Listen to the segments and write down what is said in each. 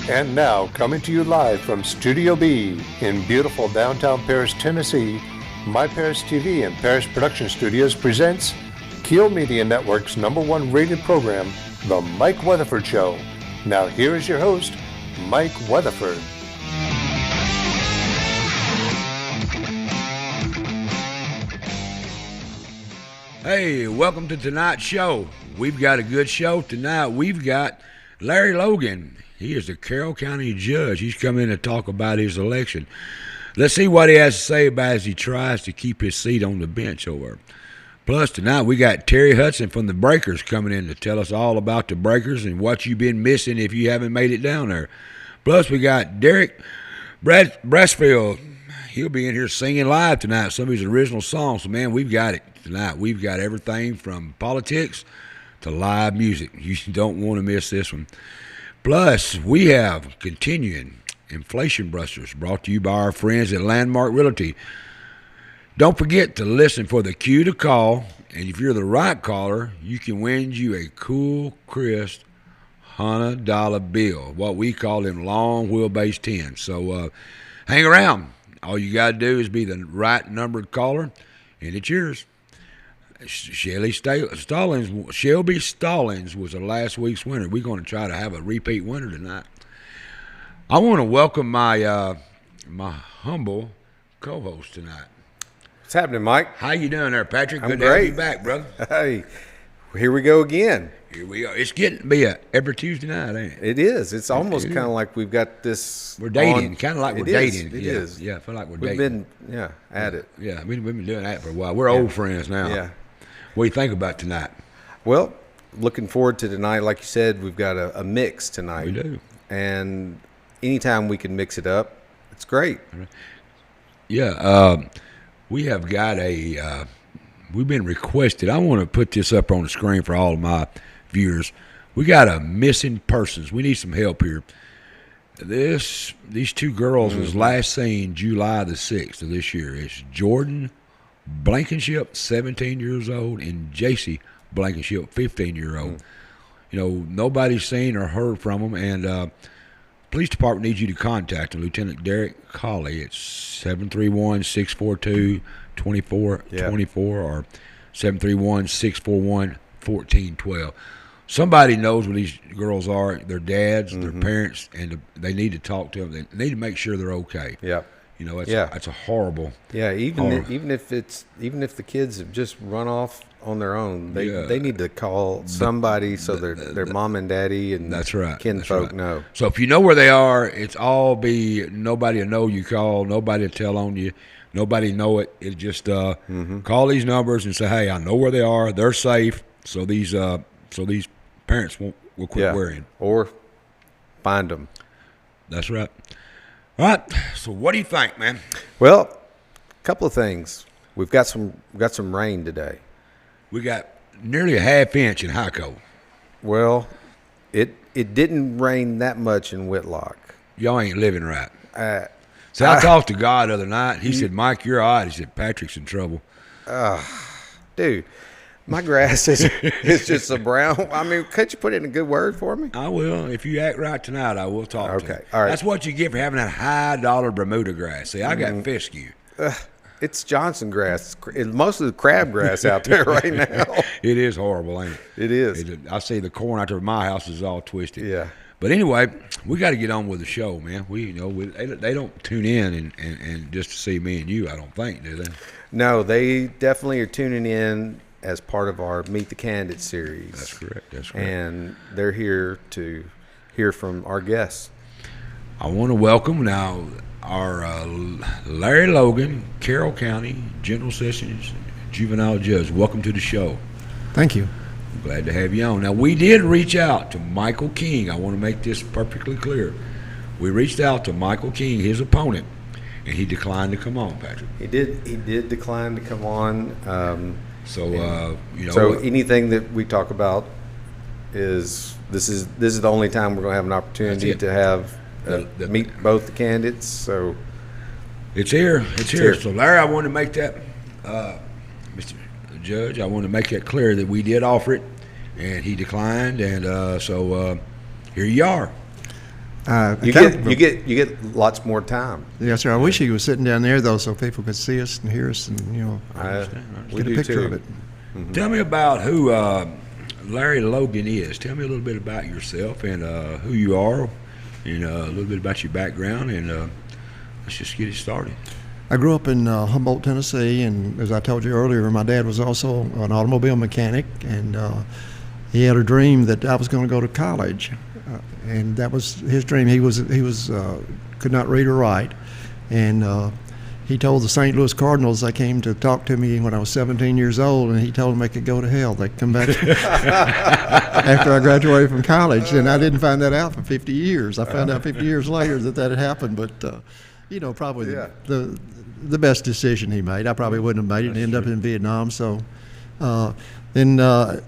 And now, coming to you live from Studio B in beautiful downtown Paris, Tennessee, My Paris TV and Paris Production Studios presents Keel Media Network's #1 rated program, The Mike Weatherford Show. Now here is your host, Mike Weatherford. Hey, welcome to tonight's show. We've got a good show tonight. We've got Larry Logan. He is the Carroll County judge. He's come in to talk about his election. Let's see what he has to say about as he tries to keep his seat on the bench over. Plus, tonight we got Terry Hudson from the Breakers coming in to tell us all about the Breakers and what you've been missing if you haven't made it down there. Plus, we got Derrick Brasfield. He'll be in here singing live tonight some of his original songs. So, man, we've got it tonight. We've got everything from politics to live music. You don't want to miss this one. Plus, we have continuing Inflation Busters brought to you by our friends at Landmark Realty. Don't forget to listen for the cue to call, and if you're the right caller, you can win you a cool, crisp $100 bill, what we call them long wheelbase 10s. So hang around. All you got to do is be the right numbered caller, and it's yours. Shelby Stallings was the last week's winner. We're going to try to have a repeat winner tonight. I want to welcome my my humble co-host tonight. What's happening, Mike? How you doing there, Patrick? I'm Good great. to have you back, brother. Hey, here we go again. Here we are. It's getting to be every Tuesday night, ain't it? It is. It's almost kind of like we've got this. We're dating, kind of like we're dating. It is. Yeah, I feel like we're We've dating. been, at it. Yeah, we've been doing that for a while. We're old friends now. Yeah. What do you think about tonight? Well, looking forward to tonight. Like you said, we've got a mix tonight. We do. And anytime we can mix it up, it's great. Yeah, we have got we've been requested. I want to put this up on the screen for all of my viewers. We got a missing persons. We need some help here. These two girls was last seen July the 6th of this year. It's Jordan Blankenship, 17 years old, and JC Blankenship, 15-year-old. You know, nobody's seen or heard from them, and police department needs you to contact them. Lieutenant Derrick Colley. It's 731-642-2424 or 731-641-1412. Somebody knows where these girls are, their dads, their parents, and they need to talk to them. They need to make sure they're okay. Yeah. You know, that's a horrible. Yeah, even if the kids have just run off on their own, they need to call somebody so their mom and daddy and that's right, kinfolk know. So if you know where they are, it's all nobody will know you call, nobody will tell on you, nobody know it. It's just call these numbers and say, hey, I know where they are, they're safe. So these parents will quit worrying or find them. That's right. All right, so what do you think, man? Well, a couple of things. We've got some rain today. We got nearly a half inch in Hyco. Well, it didn't rain that much in Whitlock. Y'all ain't living right. So I talked to God the other night. He said, Mike, you're all right. He said, Patrick's in trouble. Dude, my grass is just a brown. I mean, could you put in a good word for me? I will. If you act right tonight, I will talk to you. Okay, all right. That's what you get for having that high-dollar Bermuda grass. See, I got fescue. It's Johnson grass. It's mostly the crabgrass out there right now. It is horrible, ain't it? It is. I see the corn out there of my house is all twisted. Yeah. But anyway, we got to get on with the show, man. They don't tune in and just to see me and you, I don't think, do they? No, they definitely are tuning in as part of our Meet the Candid series. That's correct. And they're here to hear from our guests. I want to welcome now our Larry Logan, Carroll County General Sessions Juvenile Judge. Welcome to the show. Thank you. I'm glad to have you on. Now, we did reach out to Michael King. I want to make this perfectly clear. We reached out to Michael King, his opponent, and he declined to come on, Patrick. He did decline to come on. So anything that we talk about is this is the only time we're going to have an opportunity to have meet both the candidates. So it's here. So Larry, I want to make that, Mr. Judge, I want to make that clear that we did offer it, and he declined, and so here you are. You get lots more time. Yes, sir. I wish he was sitting down there though, so people could see us and hear us, and get a picture of it. Mm-hmm. Tell me about who Larry Logan is. Tell me a little bit about yourself and who you are, and a little bit about your background, and let's just get it started. I grew up in Humboldt, Tennessee, and as I told you earlier, my dad was also an automobile mechanic, and he had a dream that I was going to go to college, and that was his dream. He was could not read or write, and he told the St. Louis Cardinals they came to talk to me when I was 17 years old, and he told them they could go to hell. They'd come back after I graduated from college, and I didn't find that out for 50 years. I found out 50 years later that had happened, but probably the best decision he made. I probably wouldn't have made it and end up in Vietnam. So when I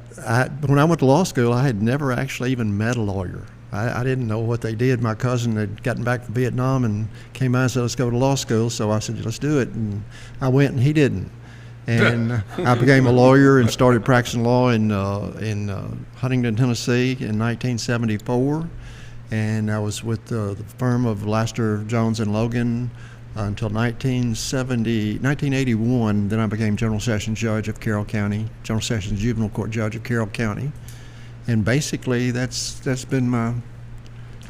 went to law school, I had never actually even met a lawyer. I didn't know what they did. My cousin had gotten back from Vietnam and came by and said, let's go to law school. So I said, let's do it. And I went, and he didn't. And I became a lawyer and started practicing law in Huntington, Tennessee in 1974. And I was with the firm of Laster, Jones, and Logan until 1981. Then I became General Sessions Judge of Carroll County, General Sessions Juvenile Court Judge of Carroll County. And basically, that's been my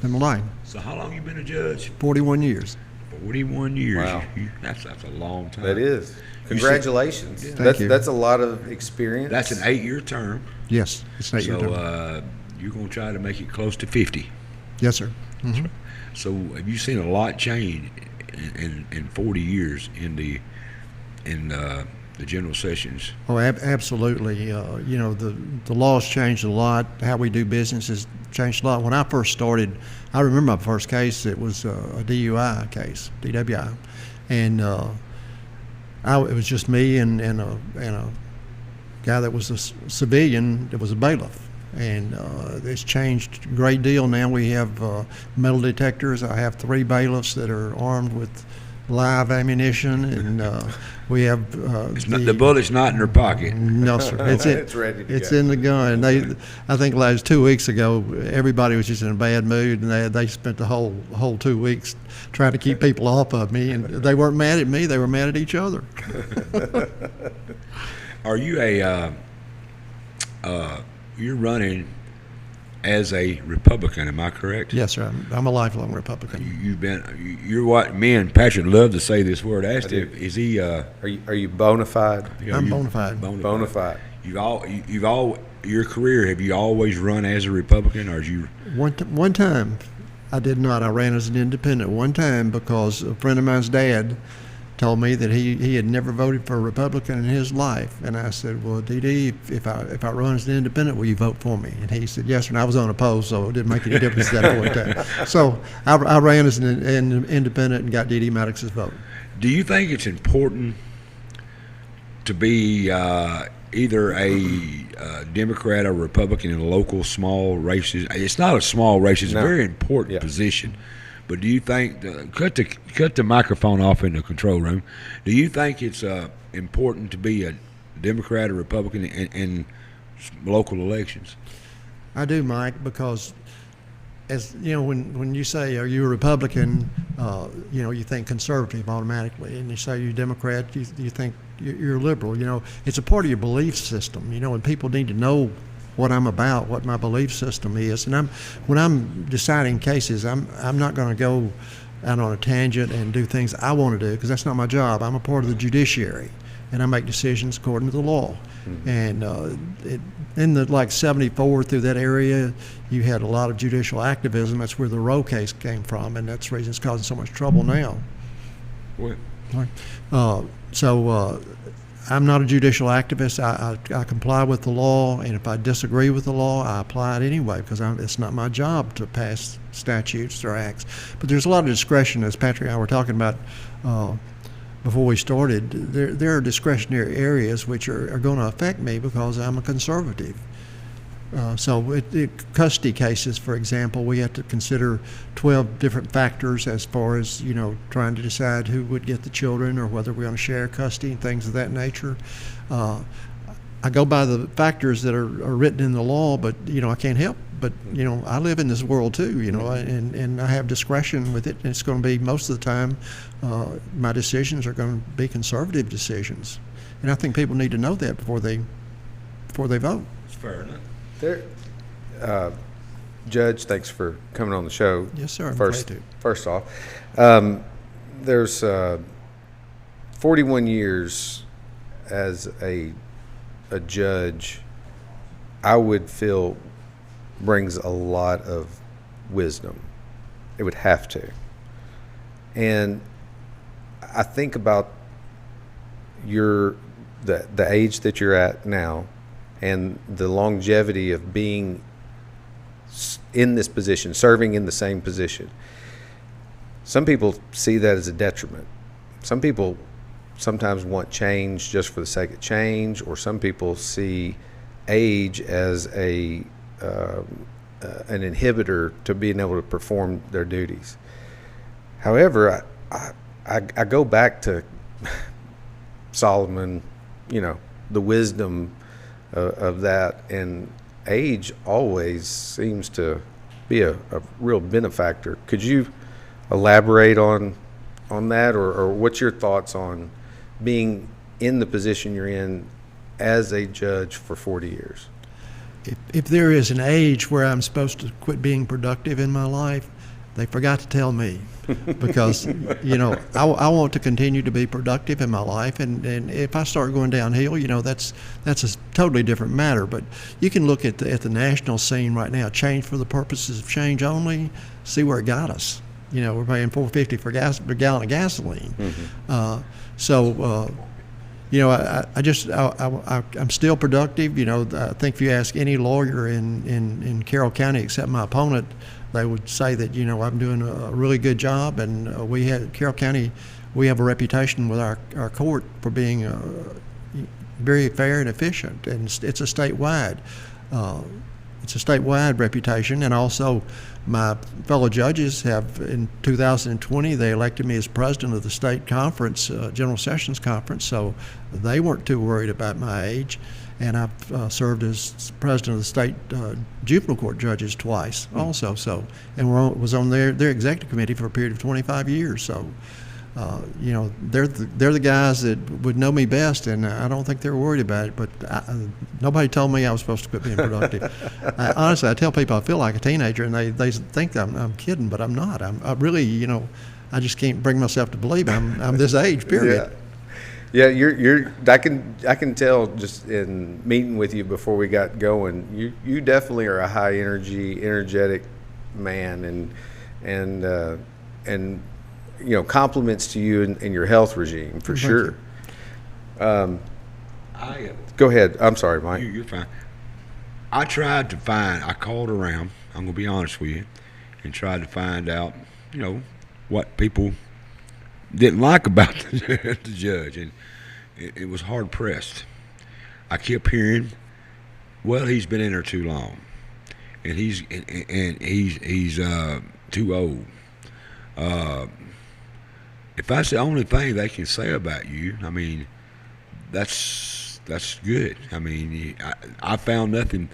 life. So how long you been a judge? 41 years. 41 years. Wow. That's a long time. That is. Congratulations. Thank you. That's a lot of experience. That's an 8-year term. Yes, it's an 8-year term. So you're going to try to make it close to 50. Yes, sir. Mm-hmm. So have you seen a lot change in 40 years in the General Sessions? Oh, absolutely. The law's changed a lot. How we do business has changed a lot. When I first started, I remember my first case. It was a DUI case, DWI, and it was just me and a guy that was a civilian that was a bailiff. And it's changed a great deal now. We have metal detectors. I have 3 bailiffs that are armed with live ammunition, and we have the bullet's not in their pocket. No, sir. It's ready to It's go. in the gun. I think last 2 weeks ago, everybody was just in a bad mood, and they spent the whole 2 weeks trying to keep people off of me, and they weren't mad at me. They were mad at each other. Are you you're running as a Republican, am I correct? Yes, sir. I'm a lifelong Republican. You're what me and Patrick love to say this word. Asked him, is he? Are you bona fide? I'm bona fide. Bona fide. Your career, have you always run as a Republican, or you? One time, I did not. I ran as an independent one time because a friend of mine's dad told me that he had never voted for a Republican in his life, and I said, well, D.D., if I run as an independent, will you vote for me? And he said yes, and I was unopposed, so it didn't make any difference at that point in time. So I ran as an independent and got D.D. Maddox's vote. Do you think it's important to be either a Democrat or Republican in local small races? It's not a small race; it's a very important position. But do you think cut the microphone off in the control room? Do you think it's important to be a Democrat or Republican in local elections? I do, Mike, because as you know, when you say are you a Republican, you think conservative automatically, and you say you're a Democrat, you think you're liberal. It's a part of your belief system. And people need to know what I'm about, what my belief system is. And when I'm deciding cases, I'm not going to go out on a tangent and do things I want to do, because that's not my job. I'm a part of the judiciary, and I make decisions according to the law. Mm-hmm. And in the 74 through that area, you had a lot of judicial activism. That's where the Roe case came from, and that's the reason it's causing so much trouble now. What? I'm not a judicial activist. I comply with the law, and if I disagree with the law, I apply it anyway, because it's not my job to pass statutes or acts. But there's a lot of discretion, as Patrick and I were talking about before we started. There are discretionary areas which are going to affect me because I'm a conservative. So custody cases, for example, we have to consider 12 different factors as far as, trying to decide who would get the children or whether we're going to share custody and things of that nature. I go by the factors that are written in the law, but I can't help. But I live in this world too, and I have discretion with it. And it's going to be most of the time, my decisions are going to be conservative decisions, and I think people need to know that before they vote. It's fair enough. Judge, thanks for coming on the show. Yes, sir. I'm glad to. First off, there's 41 years as a judge. I would feel brings a lot of wisdom. It would have to. And I think about the age that you're at now and the longevity of being in this position, serving in the same position. Some people see that as a detriment. Some people sometimes want change just for the sake of change, or some people see age as an inhibitor to being able to perform their duties. However, I go back to Solomon, the wisdom of that, and age always seems to be a real benefactor. Could you elaborate on that, or what's your thoughts on being in the position you're in as a judge for 40 years? If there is an age where I'm supposed to quit being productive in my life, they forgot to tell me, because I want to continue to be productive in my life, and if I start going downhill, that's a totally different matter. But you can look at the national scene right now. Change for the purposes of change only. See where it got us. We're paying $4.50 for a gallon of gasoline. Mm-hmm. I'm still productive. I think if you ask any lawyer in Carroll County, except my opponent, they would say that I'm doing a really good job. And Carroll County, we have a reputation with our court for being very fair and efficient, and it's a statewide reputation. And also, my fellow judges have, in 2020, they elected me as president of the state conference, General Sessions Conference, so they weren't too worried about my age. And I've served as president of the state juvenile court judges twice also. So, and was on their executive committee for a period of 25 years. So, they're the guys that would know me best, and I don't think they're worried about it. But nobody told me I was supposed to quit being productive. Honestly, I tell people I feel like a teenager, and they think I'm kidding, but I'm not. I really, I just can't bring myself to believe I'm this age. Period. Yeah, you're. I can tell just in meeting with you before we got going. You definitely are a high energy, energetic man, and compliments to you and your health regime for sure. Go ahead. I'm sorry, Mike. You're fine. I called around. I'm gonna be honest with you, and tried to find out, what people didn't like about the judge, and it was hard pressed. I kept hearing, well, he's been in there too long, and he's too old. If that's the only thing they can say about you, I mean, that's good. I mean, I found nothing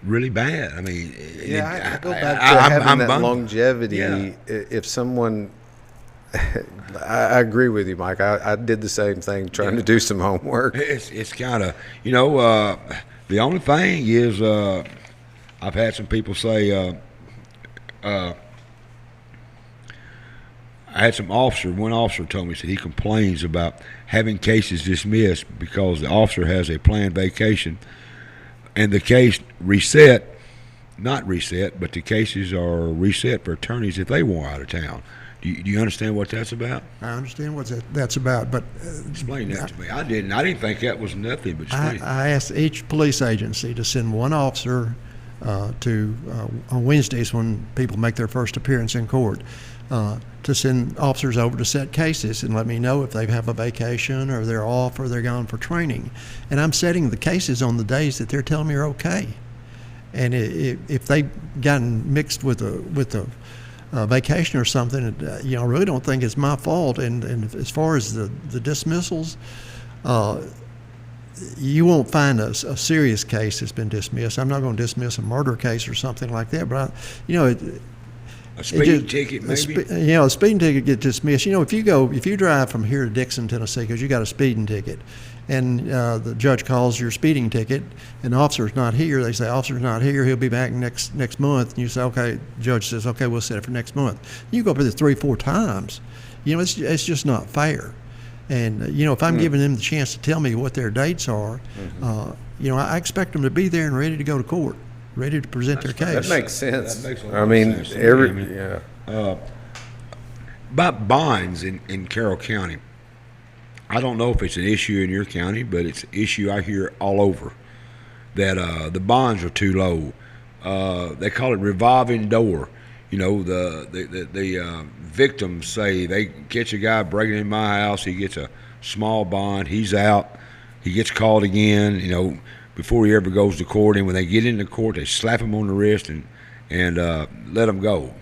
really bad. I mean, I go back to having that longevity. Yeah. If someone I agree with you, Mike. I did the same thing, trying to do some homework. It's kind of, the only thing is, I've had some people say, I had one officer told me, said he complains about having cases dismissed because the officer has a planned vacation and the case not reset, but the cases are reset for attorneys if they want out of town. Do you understand what that's about? I understand what that's about, but explain that to me. I didn't think that was nothing, but explain. I asked each police agency to send one officer on Wednesdays when people make their first appearance in court, to send officers over to set cases and let me know if they have a vacation or they're off or they're gone for training. And I'm setting the cases on the days that they're telling me are okay. And if they've gotten mixed with a vacation or something, I really don't think it's my fault. And as far as the dismissals, you won't find a serious case that's been dismissed. I'm not going to dismiss a murder case or something like that, but a speeding ticket, maybe. A speeding ticket gets dismissed. If you drive from here to Dixon, Tennessee, because you got a speeding ticket, and the judge calls your speeding ticket, and the officer's not here, they say, officer's not here, he'll be back next month, and you say, okay, the judge says, okay, we'll set it for next month. You go up there 3-4 times. It's just not fair. And, if I'm giving them the chance to tell me what their dates are, I expect them to be there and ready to go to court, ready to present their case. That makes sense. That makes a lot of sense. Yeah. About bonds in Carroll County, I don't know if it's an issue in your county, but it's an issue I hear all over, that the bonds are too low. They call it revolving door. The victims say they catch a guy breaking in my house, he gets a small bond, he's out, he gets called again, before he ever goes to court. And when they get into court, they slap him on the wrist and let him go.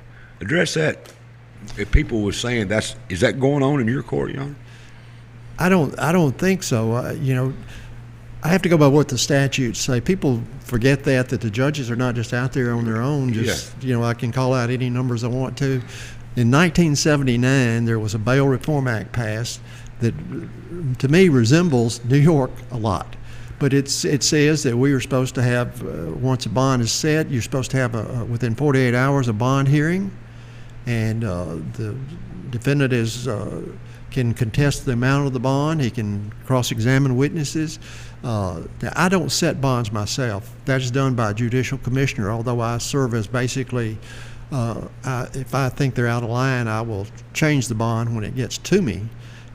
Address that. If people were saying is that going on in your court, Your Honor? I don't think so. I have to go by what the statutes say. People forget that the judges are not just out there on their own. I can call out any numbers I want to. In 1979, there was a Bail Reform Act passed that, to me, resembles New York a lot. But it says that we are supposed to have, once a bond is set, you're supposed to have within 48 hours a bond hearing, and the defendant can contest the amount of the bond. He can cross-examine witnesses. Now, I don't set bonds myself. That is done by a judicial commissioner, although I serve as basically, if I think they're out of line, I will change the bond when it gets to me.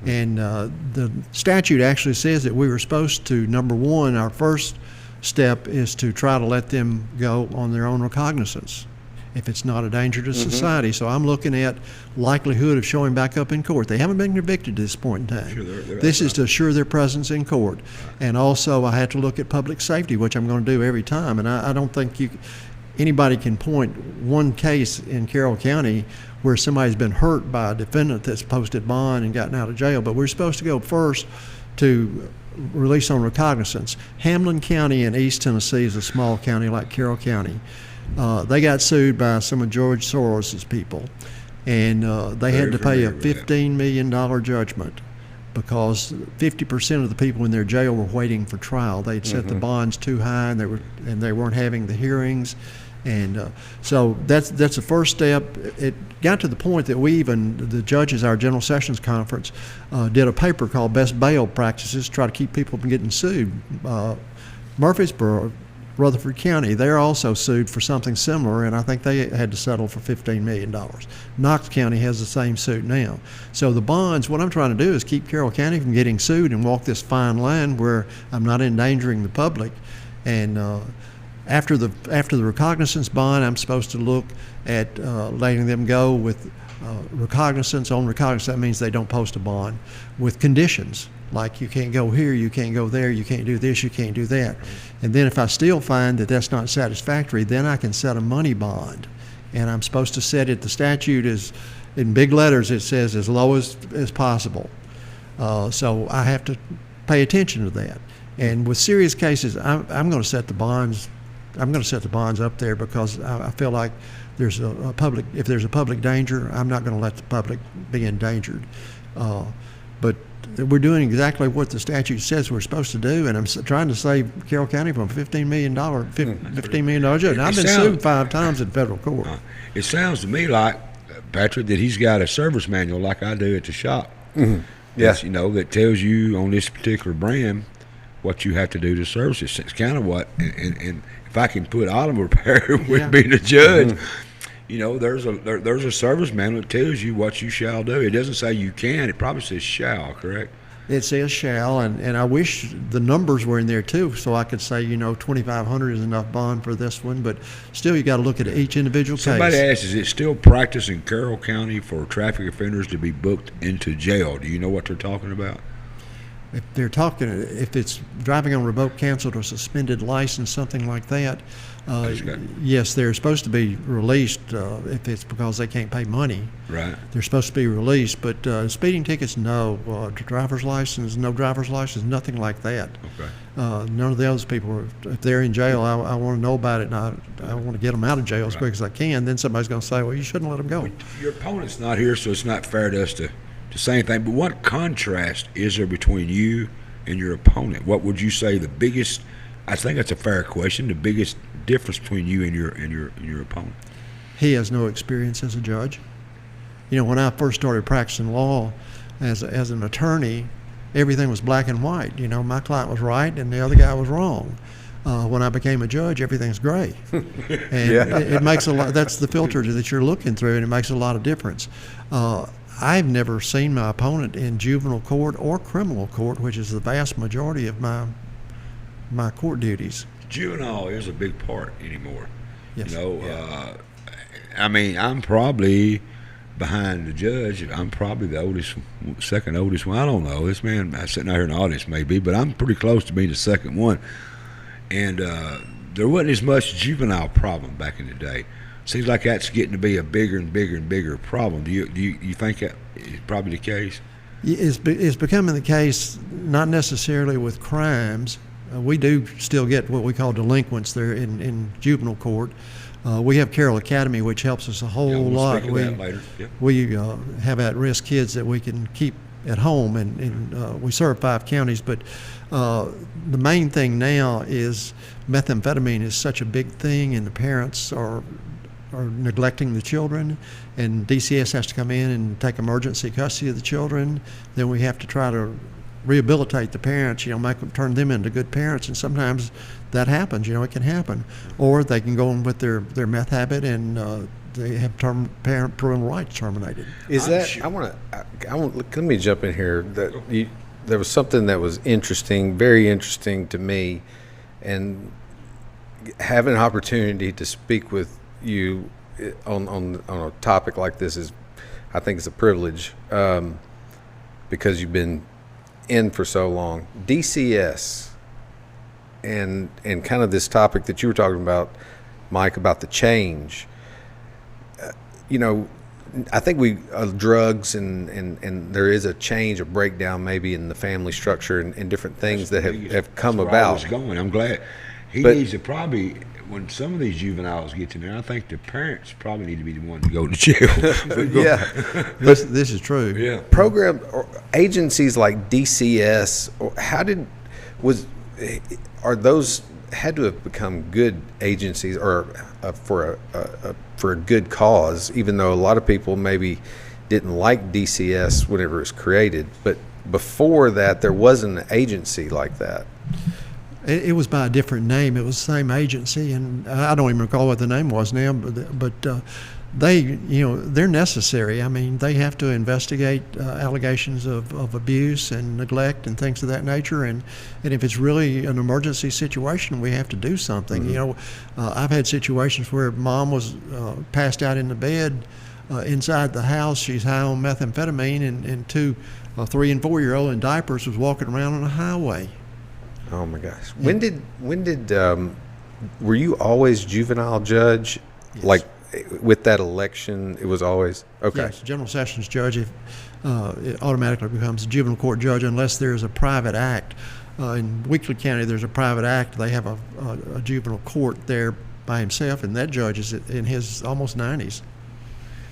And the statute actually says that we were supposed to, number one, our first step is to try to let them go on their own recognizance if it's not a danger to society. So I'm looking at likelihood of showing back up in court. They haven't been convicted to this point in time. Sure, this is to assure their presence in court. And also I have to look at public safety, which I'm going to do every time. And I don't think anybody can point one case in Carroll County where somebody's been hurt by a defendant that's posted bond and gotten out of jail. But we're supposed to go first to release on recognizance. Hamlin County in East Tennessee is a small county like Carroll County. They got sued by some of George Soros's people, and they had to pay a $15 million judgment because 50% of the people in their jail were waiting for trial. They'd set the bonds too high, and they weren't having the hearings, and so that's the first step. It got to the point that the judges, our General Sessions Conference, did a paper called Best Bail Practices to try to keep people from getting sued. Murfreesboro, Rutherford County, they're also sued for something similar, and I think they had to settle for $15 million. Knox County has the same suit now. So the bonds, what I'm trying to do is keep Carroll County from getting sued and walk this fine line where I'm not endangering the public. And after the recognizance bond, I'm supposed to look at letting them go with recognizance. On recognizance, that means they don't post a bond with conditions. Like you can't go here, you can't go there, you can't do this, you can't do that. And then if I still find that that's not satisfactory, then I can set a money bond. And I'm supposed to set it, the statute is, in big letters, it says as low as possible. So I have to pay attention to that. And with serious cases, I'm going to set the bonds. I'm going to set the bonds up there because I feel like if there's a public danger, I'm not going to let the public be endangered. But we're doing exactly what the statute says we're supposed to do, and I'm trying to save Carroll County from a $15 million judgment. And I've been sued 5 times in federal court. It sounds to me like, Patrick, that he's got a service manual like I do at the shop. Mm-hmm. Yes, that tells you on this particular brand what you have to do to service it. It's kind of what, and if I can put auto repair with being a judge. There's a service manual that tells you what you shall do. It doesn't say you can. It probably says shall, correct? It says shall, and I wish the numbers were in there too, so I could say, $2,500 is enough bond for this one, but still you got to look at each individual case. Somebody asked, is it still practice in Carroll County for traffic offenders to be booked into jail? Do you know what they're talking about? if they're talking, if it's driving on revoked, canceled, or suspended license, something like that, yes, they're supposed to be released if it's because they can't pay money. Right. They're supposed to be released, but speeding tickets, no. Driver's license, no driver's license, nothing like that. Okay. None of those people, if they're in jail, I want to know about it, and I want to get them out of jail as quick as I can. Then somebody's going to say, well, you shouldn't let them go. Your opponent's not here, so it's not fair to us to say anything. But what contrast is there between you and your opponent? What would you say the biggest? I think that's a fair question. The biggest difference between you and your opponent. He has no experience as a judge. When I first started practicing law as an attorney, everything was black and white. My client was right and the other guy was wrong. When I became a judge, everything's gray. And it makes a lot. That's the filter that you're looking through, and it makes a lot of difference. I've never seen my opponent in juvenile court or criminal court, which is the vast majority of my court duties. Juvenile is a big part anymore. Yes. I'm probably behind the judge. I'm probably the second oldest one. I don't know. This man sitting out here in the audience maybe, but I'm pretty close to being the second one. And there wasn't as much juvenile problem back in the day. Seems like that's getting to be a bigger and bigger and bigger problem. Do you think that is probably the case? It's becoming the case, not necessarily with crimes. We do still get what we call delinquents there in juvenile court. We have Carroll Academy, which helps us a whole lot. We have at-risk kids that we can keep at home, and we serve 5 counties. But the main thing now is methamphetamine is such a big thing, and the parents are neglecting the children, and DCS has to come in and take emergency custody of the children. Then we have to try to rehabilitate the parents, turn them into good parents, and sometimes that happens. It can happen, or they can go on with their meth habit and they have parent parental rights terminated. Let me jump in here. There was something that was interesting, very interesting to me, and having an opportunity to speak with you on a topic like this I think it's a privilege, because you've been in for so long. DCS and kind of this topic that you were talking about, Mike, about the change. I think drugs and there is a change, a breakdown maybe in the family structure and different things that have come about. I'm glad. Needs to probably, when some of these juveniles get in there, I think the parents probably need to be the one to go to jail. This is true. Yeah. Program or agencies like DCS, are those had to have become good agencies or for a good cause, even though a lot of people maybe didn't like DCS whenever it was created. But before that, there wasn't an agency like that. It was by a different name. It was the same agency, and I don't even recall what the name was now. But they're necessary. They have to investigate allegations of abuse and neglect and things of that nature. And if it's really an emergency situation, we have to do something. Mm-hmm. I've had situations where mom was passed out in the bed inside the house. She's high on methamphetamine, and 2 3 and 4-year-old in diapers was walking around on a highway. Oh my gosh! When did were you always juvenile judge? Yes. Like with that election, it was always okay. Yes, general sessions judge. It automatically becomes a juvenile court judge unless there's a private act. In Weakley County, there's a private act. They have a juvenile court there by himself, and that judge is in his almost 90s.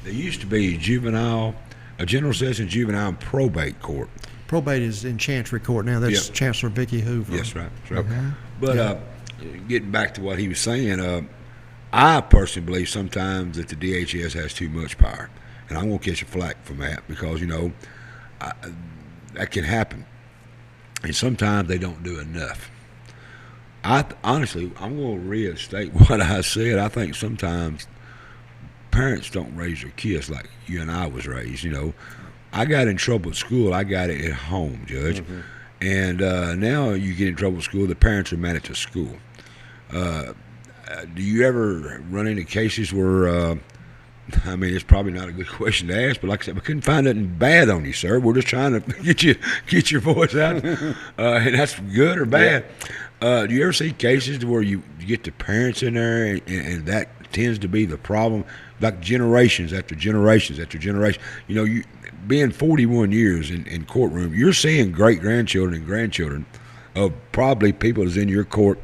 There used to be a general session juvenile and probate court. Probate is in Chancery Court now. That's Chancellor Vicki Hoover. Yes, right. That's right. Okay. But getting back to what he was saying, I personally believe sometimes that the DHS has too much power, and I'm going to catch a flack from that because that can happen, and sometimes they don't do enough. Honestly, I'm going to reinstate what I said. I think sometimes parents don't raise their kids like you and I was raised. I got in trouble at school. I got it at home, Judge. Mm-hmm. And now you get in trouble at school, the parents are mad at the school. Do you ever run into cases where I mean, it's probably not a good question to ask, but like I said, we couldn't find nothing bad on you, sir. We're just trying to get your voice out, and that's good or bad. Do you ever see cases where you get the parents in there, and that tends to be the problem, like generations after generations after generation? You know, you being 41 years in courtroom, you're seeing great-grandchildren and grandchildren of probably people that's in your court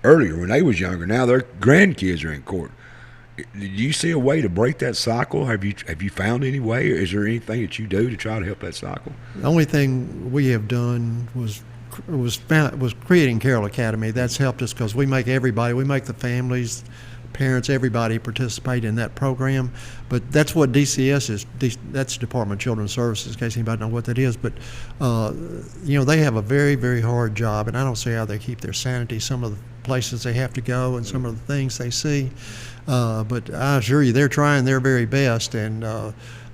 earlier when they was younger. Now their grandkids are in court. Do you see a way to break that cycle? Have you found any way, or is there anything that you do to try to help that cycle? The only thing we have done was creating Carroll Academy. That's helped us because we make the families, parents, everybody participate in that program. But that's what DCS is. That's Department of Children's Services, in case anybody knows what that is. But they have a very, very hard job, and I don't see how they keep their sanity. Some of the places they have to go and some of the things they see. But I assure you, they're trying their very best, and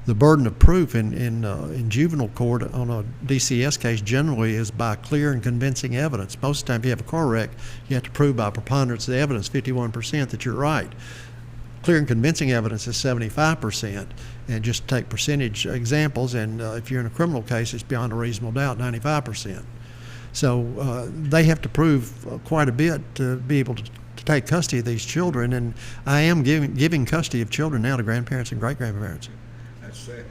the burden of proof in juvenile court on a DCS case generally is by clear and convincing evidence. Most of the time, if you have a car wreck, you have to prove by preponderance of the evidence, 51%, that you're right. Clear and convincing evidence is 75%, and just take percentage examples, and if you're in a criminal case, it's beyond a reasonable doubt, 95%. So they have to prove quite a bit to be able to take custody of these children, and I am giving custody of children now to grandparents and great-grandparents. That's sad.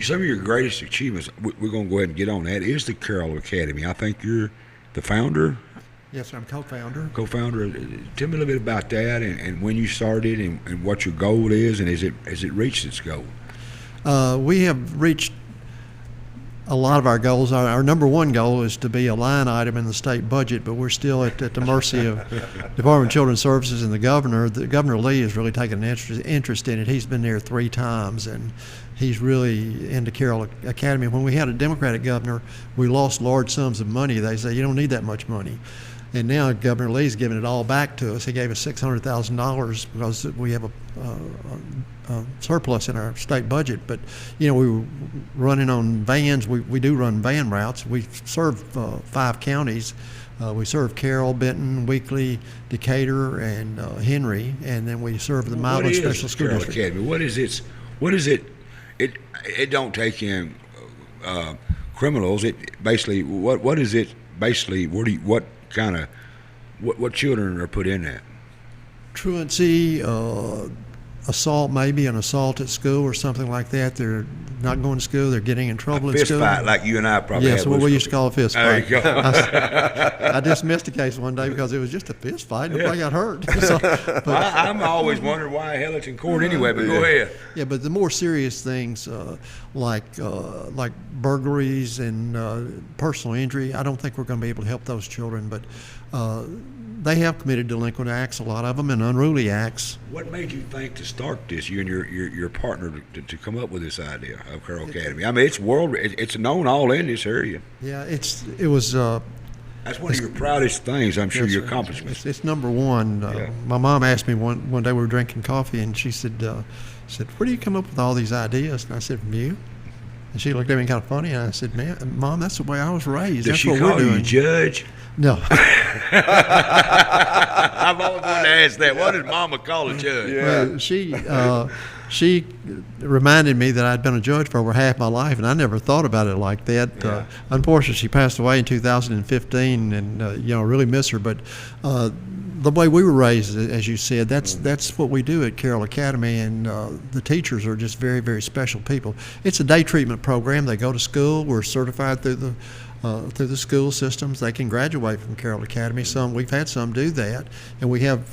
Some of your greatest achievements, we're going to go ahead and get on that, is the Carroll Academy. I think you're the founder. Yes, I'm co-founder. Co-founder. Tell me a little bit about that, and when you started, and what your goal is, and has it reached its goal? We have reached a lot of our goals. Our number one goal is to be a line item in the state budget, but we're still at the mercy of Department of Children's Services and the governor. Governor Lee has really taken an interest in it. He's been there 3 times, and he's really into Carroll Academy. When we had a Democratic governor, we lost large sums of money. They say, you don't need that much money. And now Governor Lee's giving it all back to us. He gave us $600,000 because we have a surplus in our state budget. But, we were running on vans. We do run van routes. We serve 5 counties. We serve Carroll, Benton, Weakley, Decatur, and Henry. And then we serve the Milan Special School District. Academy? What is it? It don't take in criminals. It basically, what is it basically? What children are put in that? Truancy, assault, maybe an assault at school or something like that. They're not going to school. They're getting in trouble at school. Fist fight, like you and I probably had. Yes, what we used to call a fist fight. There you go. I dismissed a case one day because it was just a fist fight. Nobody got hurt. I'm always wondering why hell it's in court anyway. But go ahead. Yeah, but the more serious things like burglaries and personal injury, I don't think we're going to be able to help those children. But they have committed delinquent acts, a lot of them, and unruly acts. What made you think to start this, you and your partner, to come up with this idea of Carroll Academy? I mean, it's known all in this area. Yeah, it was. That's one of your proudest things, I'm sure, your accomplishments. It's number one. My mom asked me one day we were drinking coffee, and she said, "Where do you come up with all these ideas?" And I said, "From you." And she looked at me kind of funny, and I said, "Man, Mom, that's the way I was raised. That's what we're doing." Does she call you Judge? No. I've always wanted to ask that. What does Mama call a judge? Well, she reminded me that I'd been a judge for over half my life, and I never thought about it like that. Yeah. Unfortunately, she passed away in 2015, and really miss her. But the way we were raised, as you said, that's what we do at Carroll Academy, and the teachers are just very, very special people. It's a day treatment program. They go to school. We're certified through the school systems. They can graduate from Carroll Academy. We've had some do that, and we have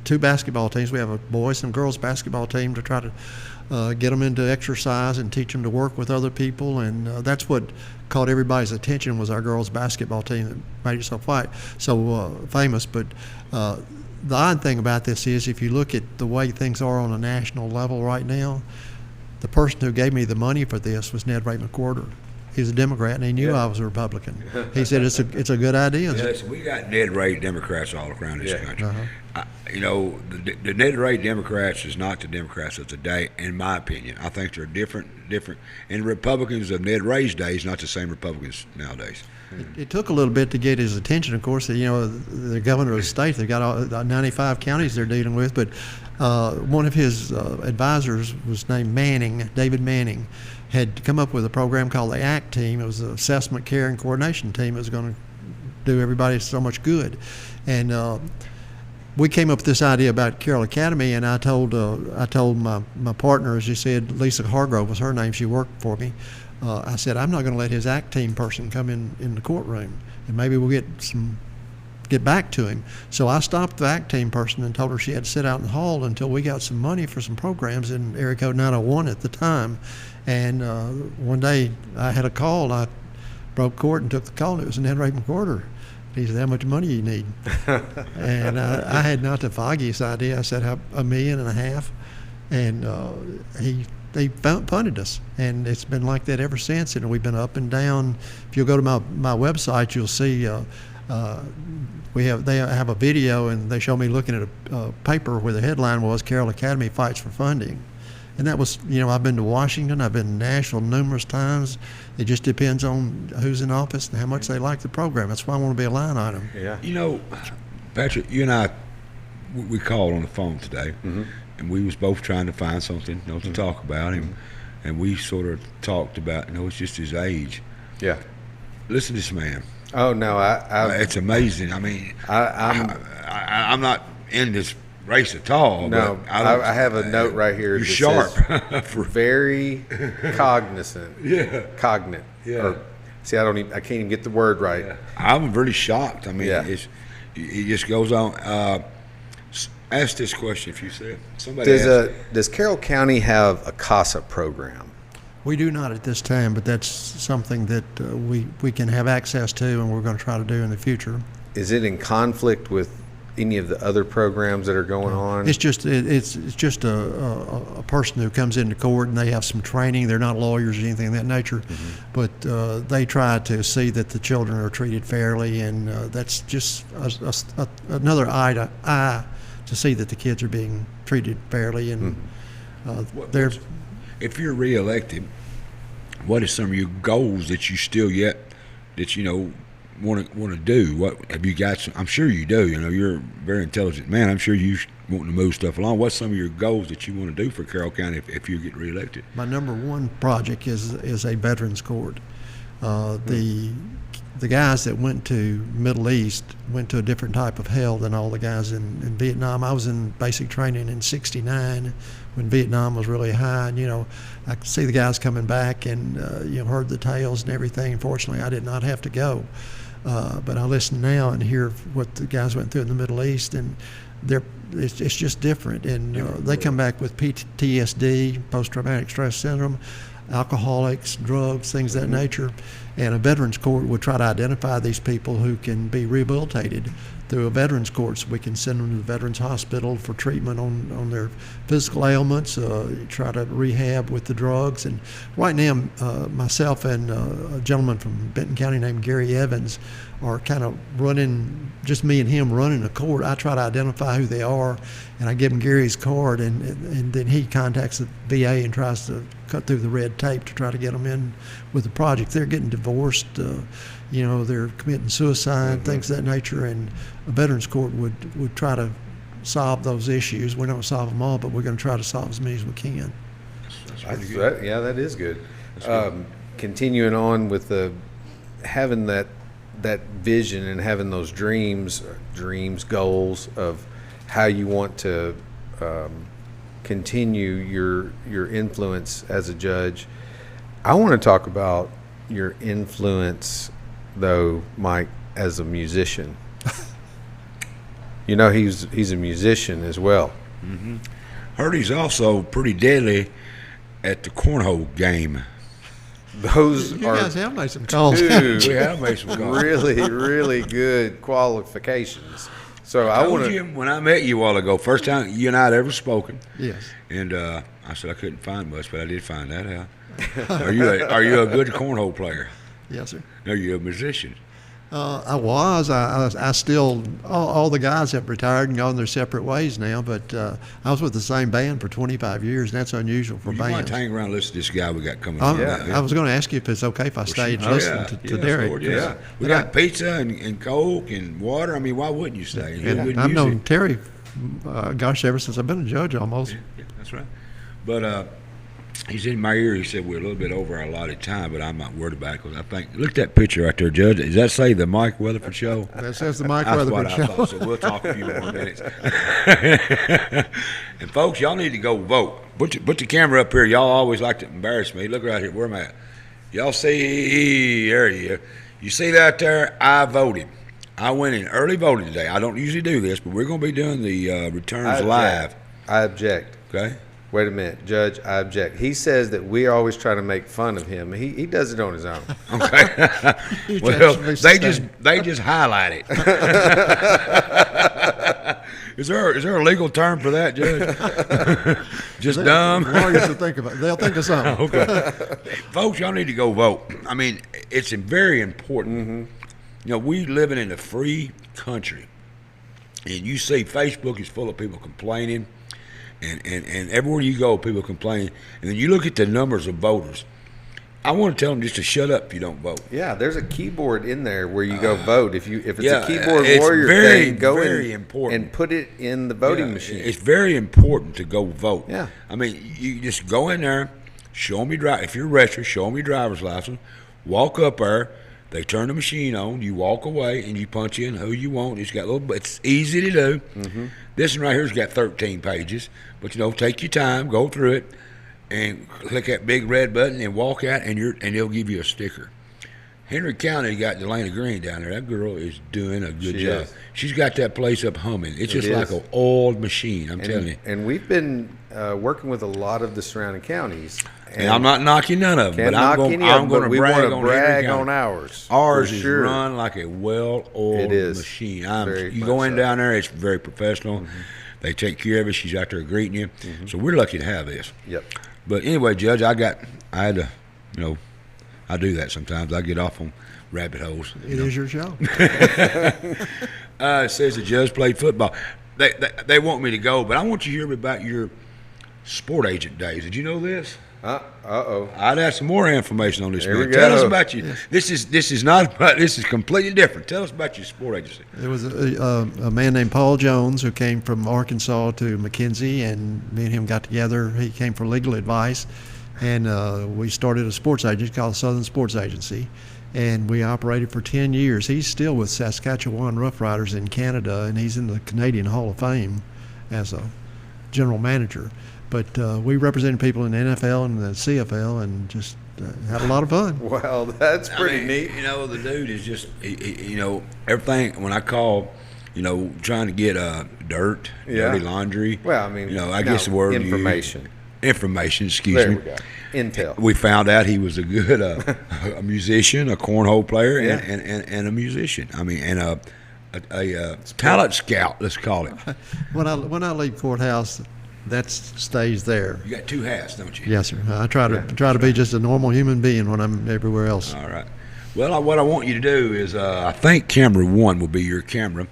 2 basketball teams. We have a boys and girls basketball team to try to get them into exercise and teach them to work with other people, and that's what caught everybody's attention was our girls basketball team that made it so famous. But the odd thing about this is if you look at the way things are on a national level right now, the person who gave me the money for this was Ned Ray McWhorter. He's a Democrat, and he knew I was a Republican. He said it's a good idea. Listen, we got dead-rate Democrats all around this country. Uh-huh. The dead-rate Democrats is not the Democrats of today, in my opinion. I think they're different. And Republicans of Ned Ray's days, not the same Republicans nowadays. It took a little bit to get his attention. Of course, the governor of the state, they've got all 95 counties they're dealing with, but one of his advisors was named Manning, David Manning, had come up with a program called the ACT team. It was the Assessment, Care, and Coordination team. It was going to do everybody so much good. And we came up with this idea about Carroll Academy, and I told my partner, as you said, Lisa Hargrove was her name. She worked for me. I said, I'm not going to let his ACT team person come in the courtroom, and maybe we'll get back to him. So I stopped the ACT team person and told her she had to sit out in the hall until we got some money for some programs in area code 901 at the time. And one day I had a call, and I broke court and took the call, and it was an Ned Ray McWhorter. He said, how much money you need? And I had not the foggiest idea. I said, $1.5 million. And they funded us, and it's been like that ever since. And we've been up and down. If you'll go to my website, you'll see they have a video, and they show me looking at a paper where the headline was Carroll Academy fights for funding. And that was, I've been to Washington, I've been to Nashville numerous times. It just depends on who's in office and how much they like the program. That's why I want to be a line item. Yeah. Patrick, you and I, we called on the phone today, and we was both trying to find something to talk about, and we sort of talked about, it's just his age. Yeah. Listen to this man. Oh no, it's amazing. I mean, I'm not in this race at all. No, but I have a note right here. You're sharp. Very cognizant. Yeah. Cognate. Yeah. I can't even get the word right. Yeah. I'm really shocked. I mean, it just goes on. Ask this question if you said. Does Carroll County have a CASA program? We do not at this time, but that's something that we can have access to, and we're going to try to do in the future. Is it in conflict with any of the other programs that are going on? It's just a person who comes into court, and they have some training. They're not lawyers or anything of that nature, but they try to see that the children are treated fairly, and that's just another eye to see that the kids are being treated fairly. And if you're reelected, what are some of your goals that you still want to do? What have you got? I'm sure you do. You're a very intelligent man. I'm sure you want to move stuff along. What's some of your goals that you want to do for Carroll County if you get reelected? My number one project is a veterans court. The guys that went to Middle East went to a different type of hell than all the guys in Vietnam. I was in basic training in '69 when Vietnam was really high, and I could see the guys coming back, and heard the tales and everything. Fortunately, I did not have to go. But I listen now and hear what the guys went through in the Middle East, and it's just different. And they come back with PTSD, post-traumatic stress syndrome, alcoholics, drugs, things of that nature. And a veterans court would try to identify these people who can be rehabilitated through a veterans court, so we can send them to the Veterans Hospital for treatment on their physical ailments, try to rehab with the drugs. And right now, myself and a gentleman from Benton County named Gary Evans are kind of running, just me and him running a court. I try to identify who they are, and I give him Gary's card, and then he contacts the VA and tries to cut through the red tape to try to get them in with the project. They're getting divorced, they're committing suicide, things of that nature, and a veterans court would try to solve those issues. We don't solve them all, but we're going to try to solve as many as we can. That's pretty good. That is good. Continuing on with having that vision and having those dreams, goals of how you want to continue your influence as a judge. I want to talk about your influence, though, Mike, as a musician. He's a musician as well. Mm-hmm. Heard he's also pretty deadly at the cornhole game. Those you guys have made some calls. We have made some calls. Really, really good qualifications. So I I told want you to. when I met you a while ago, first time you and I had ever spoken, Yes. and I said I couldn't find much, but I did find that out. Are you a good cornhole player? Yes, sir. Are you a musician? I was. I still. All the guys have retired and gone their separate ways now. But I was with the same band for 25 years, and that's unusual for You want bands. to hang around and listen to this guy we got coming I was going to ask you if it's okay if I stayed and listened to Derrick. Lord, yeah. We got pizza and Coke and water. I mean, why wouldn't you stay? And And good I've known music. Terry, gosh, ever since I've been a judge almost. Yeah, that's right. But he's in my ear. He said we're a little bit over our allotted time, but I'm not worried about it because I think look at that picture right there, Judge. Does that say the Mike Weatherford Show? That says the Mike That's Weatherford what Show. I thought. So we'll talk a few more minutes. And folks, y'all need to go vote. Put the camera up here. Y'all always like to embarrass me. Look right here. Where am I at? Y'all see? There you. You see that there? I voted. I went in early voting today. I don't usually do this, but we're going to be doing the returns live. I object. Okay. Wait a minute, Judge. I object. He says that we always try to make fun of him. He does it on his own. Okay. Well, they just highlight it. Is there a legal term for that, Judge? Just dumb. Lawyers will think about it. They'll think of something. Okay. Folks, y'all need to go vote. I mean, it's very important. Mm-hmm. You know, we living in a free country, and you see Facebook is full of people complaining, and everywhere you go, people complain. And then you look at the numbers of voters. I want to tell them just to shut up if you don't vote. Yeah, there's a keyboard in there where you go vote. If it's yeah, a keyboard it's warrior very, thing, go very in important. and put it in the voting Yeah, machine. It's very important to go vote. Yeah. I mean, you just go in there, show them if you're registered, show them your driver's license, walk up there, they turn the machine on, you walk away, and you punch in who you want. It's easy to do. Mm-hmm. This one right here's got 13 pages, but take your time, go through it, and click that big red button and walk out, and they'll give you a sticker. Henry County got Delana Green down there. That girl is doing a good job. Is. She's got that place up humming. It's just It like is. an oiled machine, I'm telling you. And we've been working with a lot of the surrounding counties. And I'm not knocking none of them, Can't but I'm knock going any of them, to but we brag want to on brag Henry County. on ours. Ours for is sure. run like a well-oiled It is. machine. Very You much go in so. down there, it's very professional. Mm-hmm. They take care of it. She's out there greeting you. Mm-hmm. So we're lucky to have this. Yep. But anyway, Judge, I had to, I do that sometimes. I get off on rabbit holes. It is your show. It says the judge played football. They want me to go, but I want you to hear about your sport agent days. Did you know this? Uh-oh. I'd have some more information on this. There man. we Tell go. us about you. This is not about. This is completely different. Tell us about your sport agency. There was a man named Paul Jones who came from Arkansas to McKenzie, and me and him got together. He came for legal advice, and we started a sports agency called Southern Sports Agency, and we operated for 10 years. He's still with Saskatchewan Roughriders in Canada, and he's in the Canadian Hall of Fame as a general manager. But we represented people in the NFL and the CFL and just had a lot of fun. Well, that's pretty neat. The dude is just, everything. When I call, trying to get dirty laundry. Well, I mean, I guess the word information. Information, excuse There me. we go. Intel. We found out he was a good a musician, a cornhole player, Yeah. and a musician. I mean, and a talent scout, let's call it. When I leave courthouse, that stays there. You got two hats, don't you? Yes, sir. I try to be just a normal human being when I'm everywhere else. All right. Well, what I want you to do is, I think camera 1 will be your camera.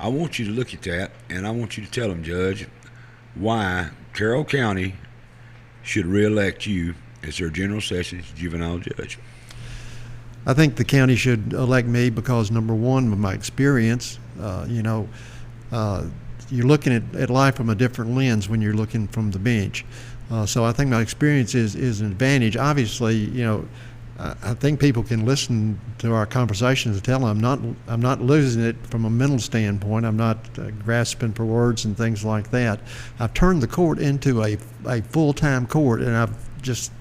I want you to look at that, and I want you to tell them, Judge, why Carroll County should reelect you as their general sessions juvenile judge. I think the county should elect me because, number one, with my experience, you're looking at life from a different lens when you're looking from the bench. So I think my experience is an advantage. Obviously, I think people can listen to our conversations and tell I'm not losing it from a mental standpoint. I'm not grasping for words and things like that. I've turned the court into a full-time court, and I've just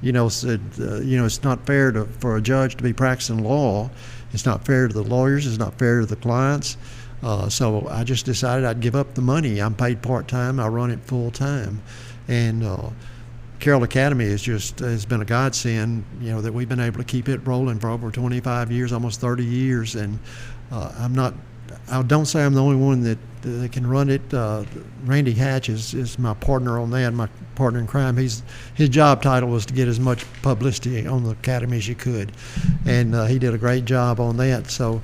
said it's not fair for a judge to be practicing law. It's not fair to the lawyers. It's not fair to the clients. So I just decided I'd give up the money. I'm paid part-time. I run it full-time. And Carroll Academy has been a godsend, that we've been able to keep it rolling for over 25 years, almost 30 years. And I'm not I don't say I'm the only one that can run it. Randy Hatch is my partner on that, my partner in crime. His job title was to get as much publicity on the academy as you could, and he did a great job on that. So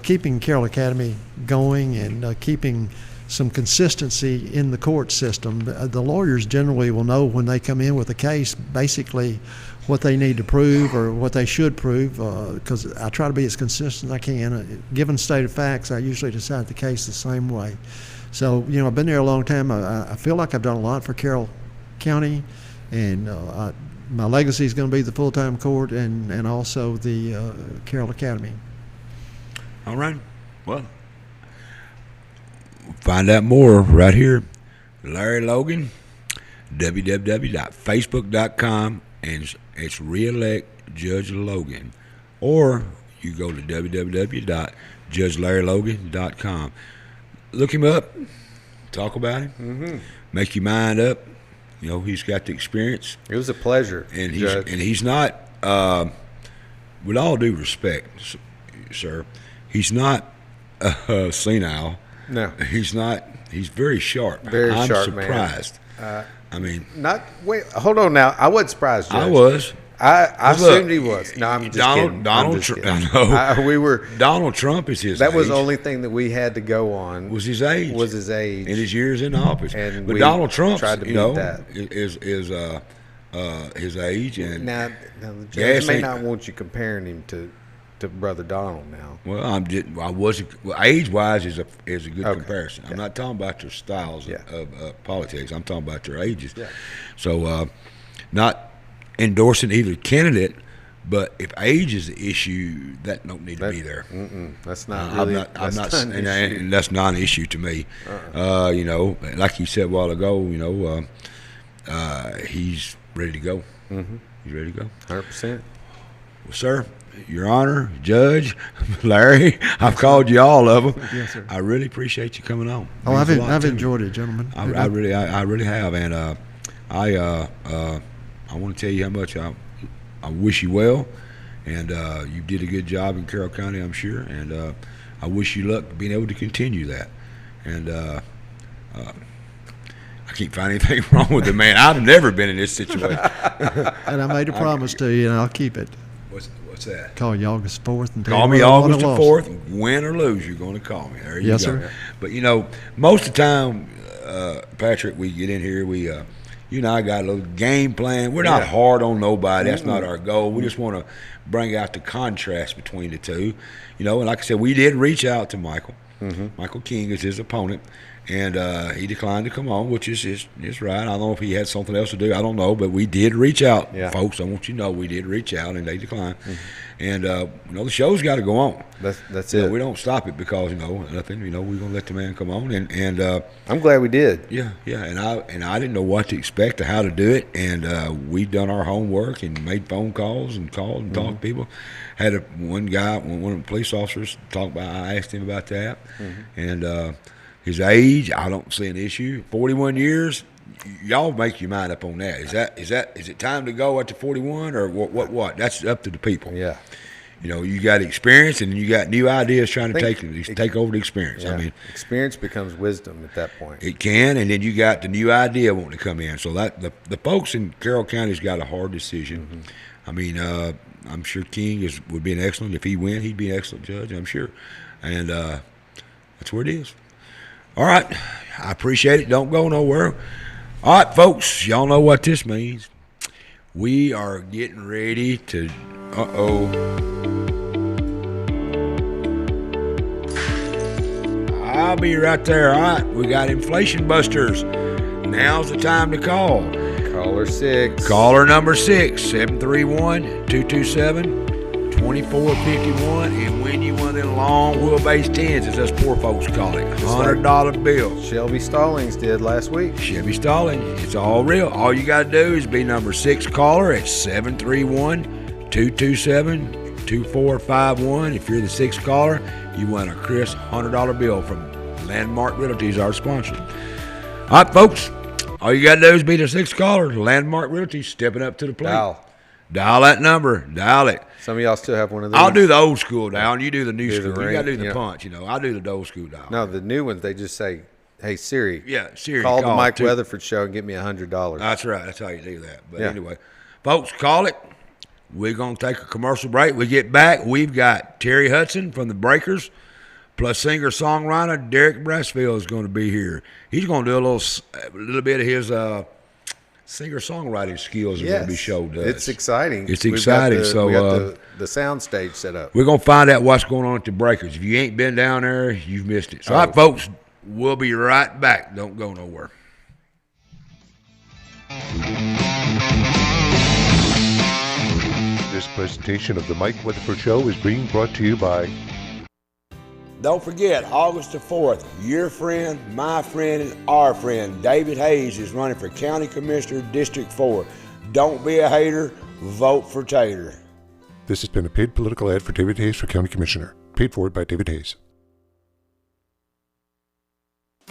keeping Carroll Academy going and keeping some consistency in the court system. The lawyers generally will know when they come in with a case basically what they need to prove or what they should prove, because I try to be as consistent as I can. Given state of facts, I usually decide the case the same way. So, I've been there a long time. I feel like I've done a lot for Carroll County, and my legacy is going to be the full-time court and also the Carroll Academy. All right. Well, find out more right here. Larry Logan, www.facebook.com, and it's Reelect Judge Logan. Or you go to www.judgelarrylogan.com. Look him up, talk about him, make your mind up. He's got the experience. It was a pleasure. And he's not, with all due respect, sir, he's not senile. No. He's not. He's very sharp. I'm surprised. Wait, hold on now. I wasn't surprised, Judge. I was. I assumed he was. No, I'm just kidding. Donald Trump. I know. We were. Donald Trump is his age. That was the only thing that we had to go on. Was his age. Was his age. And his years in office. And but Donald Trump, tried to beat that. is his age. And now the judge may not want you comparing him to Brother Donald now. Well, age-wise is a good comparison. I'm not talking about their styles of politics. I'm talking about their ages. Yeah. So, not endorsing either candidate, but if age is the issue, that don't need to be there. That's not really. And that's not an issue to me. Like you said a while ago, he's ready to go. He's ready to go. 100%. Well, sir, Your Honor, Judge, Larry, I've called you all of them. Yes, sir. I really appreciate you coming on. Oh, I've enjoyed it, gentlemen. I really have, and I want to tell you how much I wish you well, and you did a good job in Carroll County, I'm sure, and I wish you luck being able to continue that. And I can't find anything wrong with the man. I've never been in this situation. And I made a promise to you, and I'll keep it. What's that? Call you August 4th. And call me August the 4th. Win or lose, you're going to call me. There you go. Yes, sir. But, most of the time, Patrick, we get in here, you and I got a little game plan. We're not hard on nobody. That's not our goal. We just want to bring out the contrast between the two. And like I said, we did reach out to Michael. Michael King is his opponent, and he declined to come on, which is right. I don't know if he had something else to do. I don't know, but we did reach out, folks. I want you to know we did reach out, and they declined. And the show's got to go on. That's it. We don't stop it because nothing. We're gonna let the man come on, and I'm glad we did. Yeah. And I didn't know what to expect or how to do it, and we've done our homework and made phone calls and called and talked to people. Had one of the police officers talk about. I asked him about that, and his age. I don't see an issue. 41 years. Y'all make your mind up on that. Is it time to go after 41 or what? That's up to the people. Yeah. You got experience and you got new ideas trying to take over the experience. Yeah. Experience becomes wisdom at that point. It can, and then you got the new idea wanting to come in. So that the folks in Carroll County's got a hard decision. I'm sure King would be an excellent. If he win, he'd be an excellent judge. I'm sure, and that's where it is. All right, I appreciate it. Don't go nowhere. All right, folks, y'all know what this means. We are getting ready to. I'll be right there. All right, we got inflation busters. Now's the time to call. Caller 6. Caller number 6, 731-227-2451, and win you one of them long wheelbase 10s, as us poor folks call it. $100 bill. Shelby Stallings did last week. Chevy Stallings. It's all real. All you got to do is be number 6 caller at 731-227-2451. If you're the 6th caller, you win a crisp $100 bill from Landmark Realty, our sponsor. All right, folks. All you got to do is be the 6th caller. Landmark Realty stepping up to the plate. Dial that number. Dial it. Some of y'all still have one of those. I'll do the old school dial, and you do the new Do the school. You ring, got to do the yeah. punch, I'll do the old school dial. No, the new ones, they just say, hey, Siri, Siri, call the Mike to- Weatherford show and get me $100. That's right. That's how you do that. But Yeah. anyway, folks, call it. We're going to take a commercial break. We get back. We've got Terry Hudson from the Breakers, plus singer-songwriter Derrick Brasfield is going to be here. He's going to do a little bit of his singer-songwriting skills are going to be showed to us. It's exciting. It's exciting. We got the sound stage set up. We're going to find out what's going on at the Breakers. If you ain't been down there, you've missed it. So, all right, folks, we'll be right back. Don't go nowhere. This presentation of the Mike Weatherford Show is being brought to you by... Don't forget, August the 4th, your friend, my friend, and our friend, David Hayes, is running for County Commissioner, District 4. Don't be a hater, vote for Tater. This has been a paid political ad for David Hayes for County Commissioner. Paid for by David Hayes.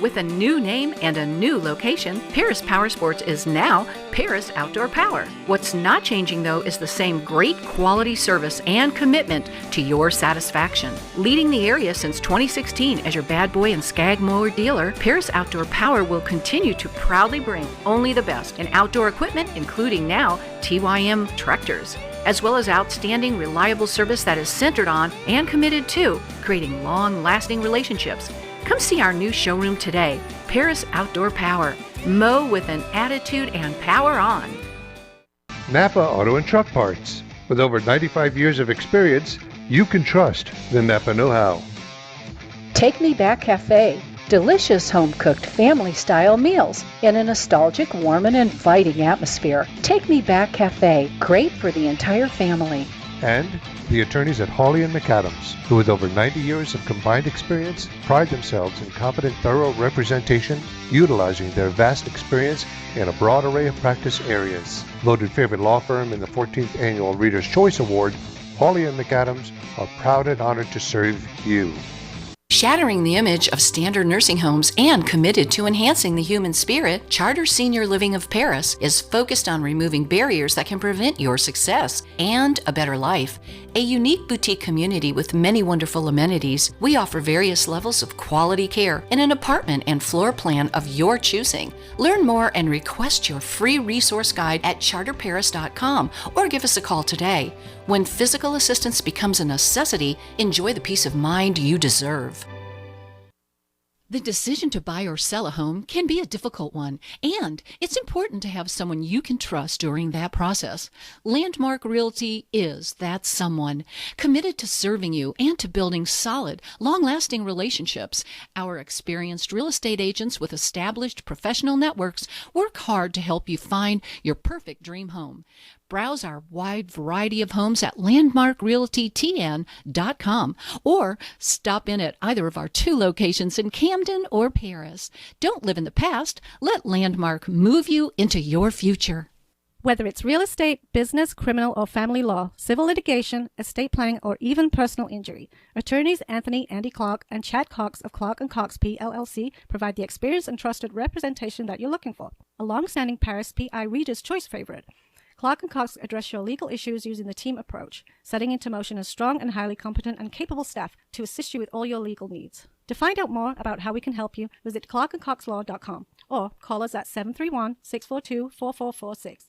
With a new name and a new location, Paris Power Sports is now Paris Outdoor Power. What's not changing, though, is the same great quality service and commitment to your satisfaction. Leading the area since 2016 as your bad boy and Skag mower dealer, Paris Outdoor Power will continue to proudly bring only the best in outdoor equipment, including now TYM tractors, as well as outstanding, reliable service that is centered on and committed to creating long-lasting relationships. Come see our new showroom today, Paris Outdoor Power. Mow with an attitude and power on. Napa Auto and Truck Parts. With over 95 years of experience, you can trust the Napa know-how. Take Me Back Cafe. Delicious home-cooked family-style meals in a nostalgic, warm, and inviting atmosphere. Take Me Back Cafe. Great for the entire family. And the attorneys at Hawley & McAdams, who with over 90 years of combined experience, pride themselves in competent, thorough representation, utilizing their vast experience in a broad array of practice areas. Voted favorite law firm in the 14th Annual Reader's Choice Award, Hawley & McAdams are proud and honored to serve you. Shattering the image of standard nursing homes and committed to enhancing the human spirit, Charter Senior Living of Paris is focused on removing barriers that can prevent your success and a better life. A unique boutique community with many wonderful amenities, we offer various levels of quality care in an apartment and floor plan of your choosing. Learn more and request your free resource guide at charterparis.com or give us a call today. When physical assistance becomes a necessity, enjoy the peace of mind you deserve. The decision to buy or sell a home can be a difficult one, and it's important to have someone you can trust during that process. Landmark Realty is that someone, committed to serving you and to building solid, long-lasting relationships. Our experienced real estate agents with established professional networks work hard to help you find your perfect dream home. Browse our wide variety of homes at landmarkrealtytn.com or stop in at either of our 2 locations in Camden or Paris. Don't live in the past. Let Landmark move you into your future. Whether it's real estate, business, criminal, or family law, civil litigation, estate planning, or even personal injury, attorneys Andy Clark and Chad Cox of Clark & Cox PLLC provide the experience and trusted representation that you're looking for. A long-standing Paris PI Reader's Choice favorite. Clark & Cox address your legal issues using the team approach, setting into motion a strong and highly competent and capable staff to assist you with all your legal needs. To find out more about how we can help you, visit clarkandcoxlaw.com or call us at 731-642-4446.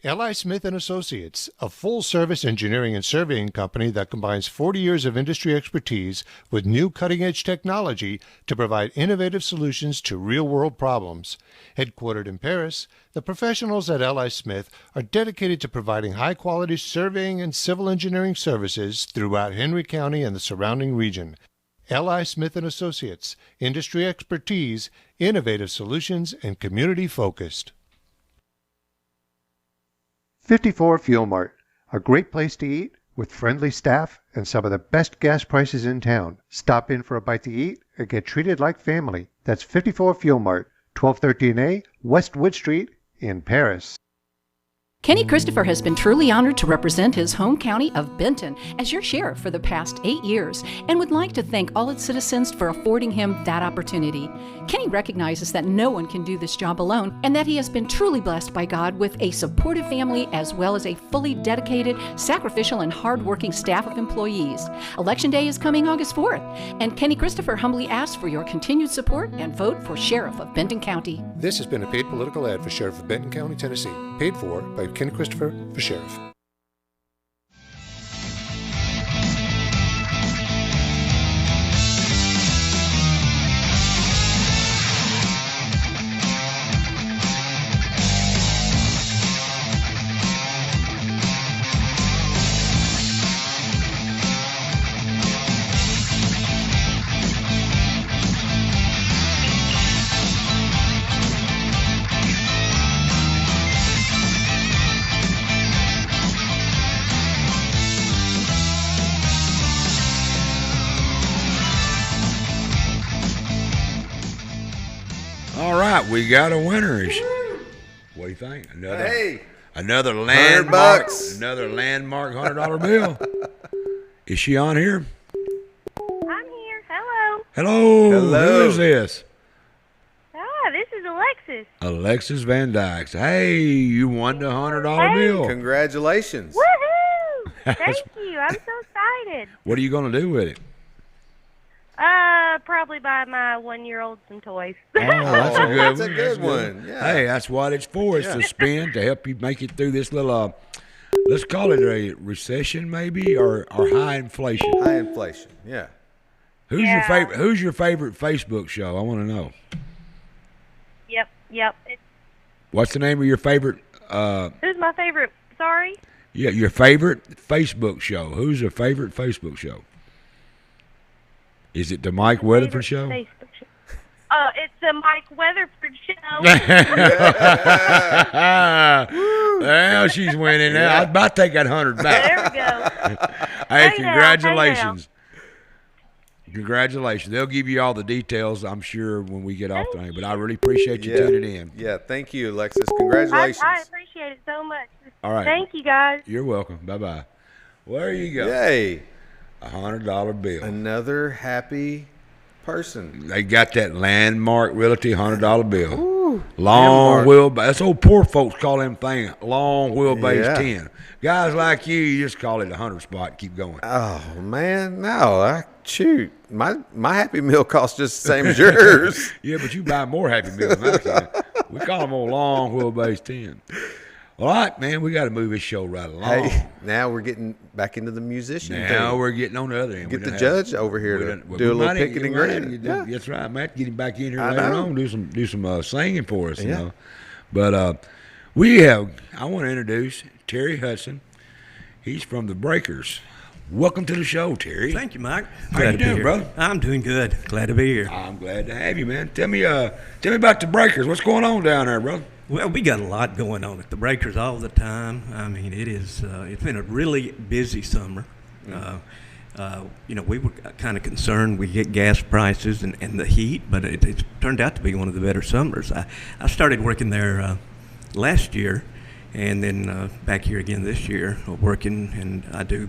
L.I. Smith & Associates, a full-service engineering and surveying company that combines 40 years of industry expertise with new cutting-edge technology to provide innovative solutions to real-world problems. Headquartered in Paris, the professionals at L.I. Smith are dedicated to providing high-quality surveying and civil engineering services throughout Henry County and the surrounding region. L.I. Smith & Associates, industry expertise, innovative solutions, and community-focused. 54 Fuel Mart, a great place to eat with friendly staff and some of the best gas prices in town. Stop in for a bite to eat or get treated like family. That's 54 Fuel Mart, 1213A West Wood Street in Paris. Kenny Christopher has been truly honored to represent his home county of Benton as your sheriff for the past 8 years and would like to thank all its citizens for affording him that opportunity. Kenny recognizes that no one can do this job alone and that he has been truly blessed by God with a supportive family as well as a fully dedicated, sacrificial, and hardworking staff of employees. Election Day is coming August 4th, and Kenny Christopher humbly asks for your continued support and vote for Sheriff of Benton County. This has been a paid political ad for Sheriff of Benton County, Tennessee, paid for by Ken Christopher for Sheriff. All right, we got a winner. What do you think? Another landmark, another landmark $100 bill. Is she on here? I'm here. Hello. Hello. Who is this? This is Alexis. Alexis Van Dyke. Hey, you won the $100 bill. Congratulations. Woohoo! Thank you. I'm so excited. What are you going to do with it? Probably buy my 1-year-old some toys. Oh, that's a good That's one. a good one. Yeah. Hey, that's what it's for. It's to spin to help you make it through this little, let's call it a recession maybe, or high inflation. High inflation. Yeah. Who's your favorite Facebook show? I want to know. Yep. What's the name of your favorite? Who's my favorite? Sorry? Yeah, your favorite Facebook show. Who's your favorite Facebook show? Is it the Mike Weatherford show? Facebook show. It's the Mike Weatherford show. Well, she's winning now. I was about to take that 100 back. There we go. Hey, Hey congratulations. Congratulations. They'll give you all the details, I'm sure, when we get off the line. But I really appreciate you tuning in. Yeah, thank you, Alexis. Congratulations. I appreciate it so much. All right. Thank you, guys. You're welcome. Bye-bye. Well, there you go. Yay. A $100 bill. Another happy person. They got that Landmark Realty $100 bill. Ooh, long Landmark. wheelbase. That's old poor folks call them thing long wheelbase Yeah. 10. Guys like you just call it a 100 spot and keep going. Oh, man. No, shoot. My Happy Meal costs just the same as yours. Yeah, but you buy more Happy Meals than I can. We call them old long wheelbase 10. All right, man, we got to move this show right along. Hey, now we're getting back into the musician Now thing. we're getting on the other end. Get the judge over here to do a little picking and grinning. Yeah. That's right. I might get him back in here I later know. on, do some singing for us, you Yeah. know. But I want to introduce Terry Hudson. He's from the Breakers. Welcome to the show, Terry. Thank you, Mike. How Glad you to be doing, here. brother? I'm doing good. Glad to be here. I'm glad to have you, man. Tell me about the Breakers. What's going on down there, brother? Well, we got a lot going on at the Breakers all the time. I mean, it's been a really busy summer. We were kind of concerned we get gas prices and the heat, but it's turned out to be one of the better summers. I started working there last year, and then back here again this year, working, and I do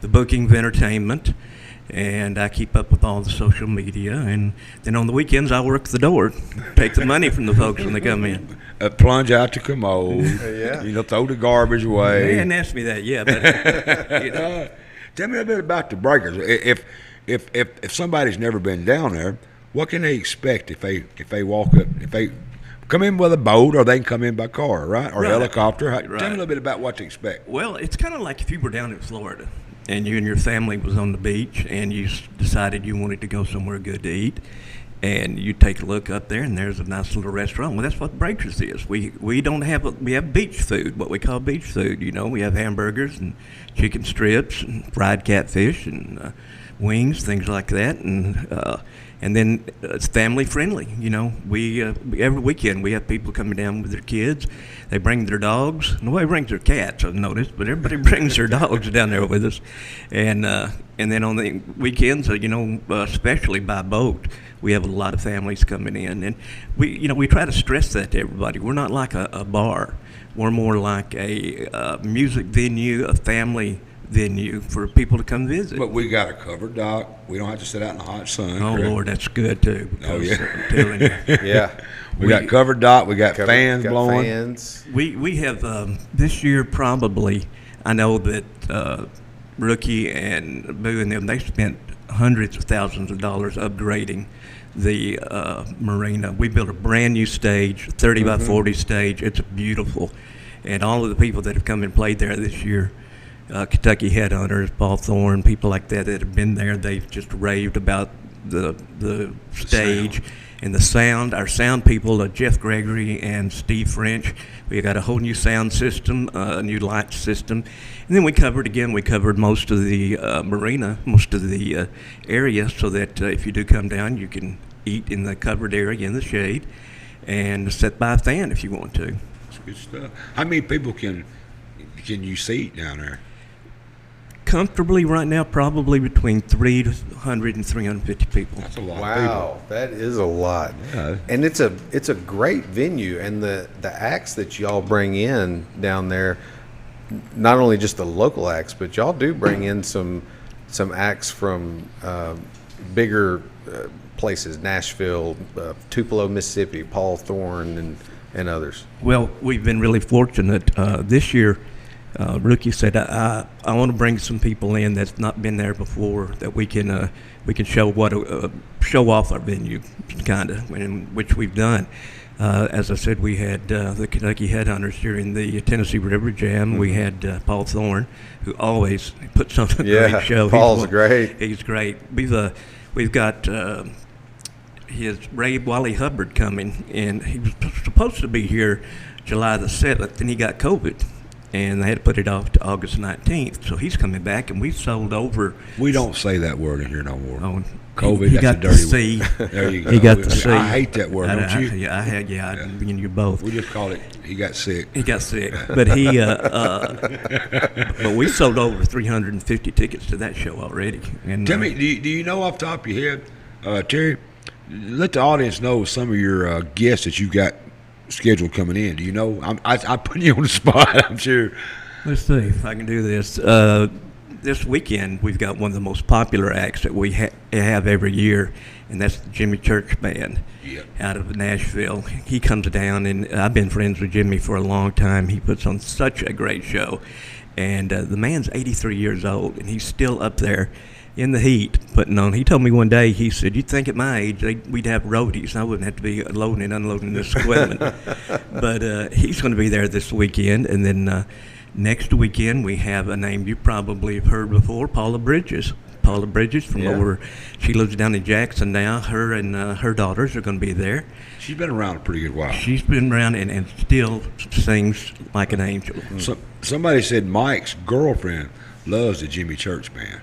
the booking of entertainment, and I keep up with all the social media, and then on the weekends I work the door, take the money from the folks when they come in. Plunge out the commode. Yeah. Throw the garbage away. They hadn't asked me that yet, but Tell me a bit about the Breakers. If somebody's never been down there, what can they expect if they walk up? If they come in with a boat, or they can come in by car, right? Or Right. helicopter. Tell me Right. a little bit about what to expect. Well, it's kind of like if you were down in Florida and you and your family was on the beach and you decided you wanted to go somewhere good to eat, and you take a look up there and there's a nice little restaurant. Well, that's what Breakers is. We don't have we have beach food, what we call beach food. We have hamburgers and chicken strips and fried catfish and wings, things like that. And And then it's family friendly. You know, we every weekend we have people coming down with their kids. They bring their dogs. Nobody brings their cats, I've noticed, but everybody brings their dogs down there with us. And then on the weekends, especially by boat, we have a lot of families coming in. And we try to stress that to everybody. We're not like a bar. We're more like a music venue, a family venue for people to come visit. But we got a covered dock. We don't have to sit out in the hot sun. Oh, correct? Lord, that's good, too. Oh, yeah. I'm telling you. Yeah. We got covered dock. We got fans blowing. Fans. We have, this year probably, I know that Rookie and Boo and them, they spent hundreds of thousands of dollars upgrading the marina. We built a brand new stage, 30 by 40 stage. It's beautiful. And all of the people that have come and played there this year, Kentucky Headhunters, Paul Thorne, people like that have been there. They've just raved about the stage and the sound. Our sound people, Jeff Gregory and Steve French, we got a whole new sound system, a new light system. And then we covered most of the marina, most of the area, so that if you do come down, you can eat in the covered area in the shade and sit by a fan if you want to. That's good stuff. How many people can you seat down there? Comfortably right now, probably between 300 and 350 people. That's a lot. Wow, of that is a lot. Yeah. And it's a great venue, and the acts that y'all bring in down there, not only just the local acts, but y'all do bring in some acts from bigger places, Nashville, Tupelo, Mississippi, Paul Thorne, and others. Well, we've been really fortunate this year. Rookie said, I want to bring some people in that's not been there before, that we can show off our venue, kind of, which we've done. As I said, we had the Kentucky Headhunters during the Tennessee River Jam. We had Paul Thorne, who always puts on a great show. Paul's great. He's great. We've got his Ray Wally Hubbard coming, and he was supposed to be here July the 7th, and he got COVID. And they had to put it off to August 19th. So he's coming back, and we've sold over. We don't say that word in here no more. Oh, COVID, he that's got a dirty the C. word. There you go. He got the C. I hate that word, don't you? Yeah, me and you both. We just call it, he got sick. He got sick. But but we sold over 350 tickets to that show already. And tell me, do you know off the top of your head, Terry, let the audience know some of your guests that you've got scheduled coming in. Do you know? I put you on the spot, I'm sure. Let's see if I can do this. This weekend, we've got one of the most popular acts that we have every year, and that's the Jimmy Church Band out of Nashville. He comes down, and I've been friends with Jimmy for a long time. He puts on such a great show, and the man's 83 years old, and he's still up there in the heat putting on. He told me one day, he said, you'd think at my age we'd have roadies. I wouldn't have to be loading and unloading this equipment. But he's going to be there this weekend. And then next weekend we have a name you probably have heard before, Paula Bridges. Paula Bridges from over, she lives down in Jackson now. Her and her daughters are going to be there. She's been around a pretty good while. She's been around and still sings like an angel. So, somebody said Mike's girlfriend loves the Jimmy Church Band.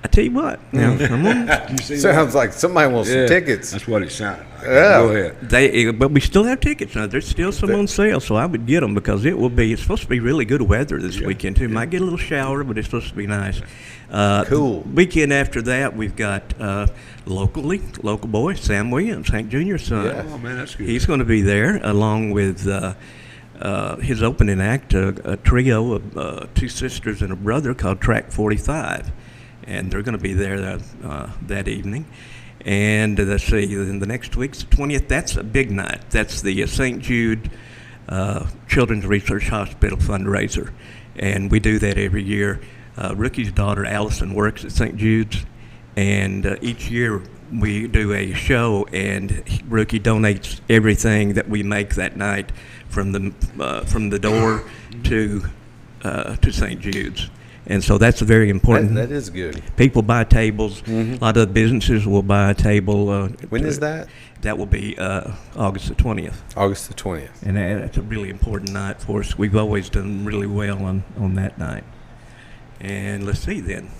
I tell you what, now sounds like somebody wants some tickets. That's what it sounded like. Yeah. Go ahead. But we still have tickets now. There's still some on sale, so I would get them because it's supposed to be really good weather this weekend too. Might get a little shower, but it's supposed to be nice. Cool. Weekend after that, we've got local boy Sam Williams, Hank Jr.'s son. Yeah. Oh man, that's good. He's going to be there along with his opening act, a trio of two sisters and a brother called Track 45. And they're going to be there that evening. And let's see, then the next week's the 20th. That's a big night. That's the St. Jude Children's Research Hospital fundraiser. And we do that every year. Rookie's daughter, Allison, works at St. Jude's. And each year we do a show, and Rookie donates everything that we make that night from the door to St. Jude's. And so that's very important. That is good. People buy tables. A lot of businesses will buy a table. When is that? That will be August the 20th. August the 20th. And that's a really important night for us. We've always done really well on that night. And let's see then.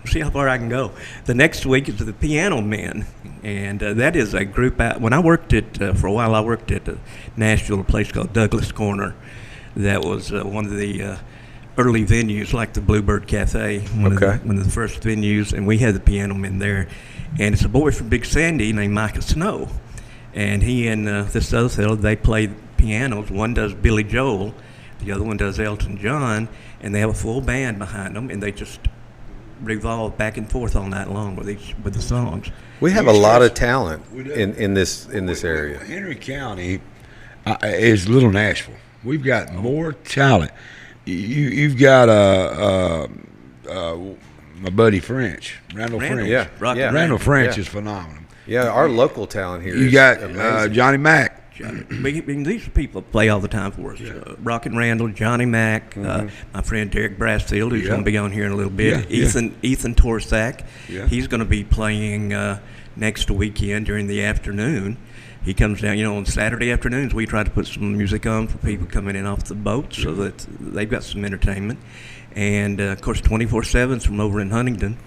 see how far I can go. The next week is the Piano Men, and that is a group out. When I worked at for a while, I worked at Nashville, a place called Douglas Corner. That was one of the early venues, like the Bluebird Cafe, one of the first venues, and we had the Piano Men there. And it's a boy from Big Sandy named Micah Snow, and he and this other fellow, they play pianos. One does Billy Joel, the other one does Elton John, and they have a full band behind them, and they just revolve back and forth all night long with the songs. We have a lot of talent in this area. Henry County is Little Nashville. We've got more talent. You've got my buddy French, Randall French. Yeah, Randall French is phenomenal. Yeah, our local talent here. You got Johnny Mack. These people play all the time for us. Rockin' Randall, Johnny Mack, my friend Derrick Brasfield, who's going to be on here in a little bit. Ethan Torsak, he's going to be playing next weekend during the afternoon. He comes down, on Saturday afternoons. We try to put some music on for people coming in off the boat so that they've got some entertainment. And of course, 24/7's from over in Huntington.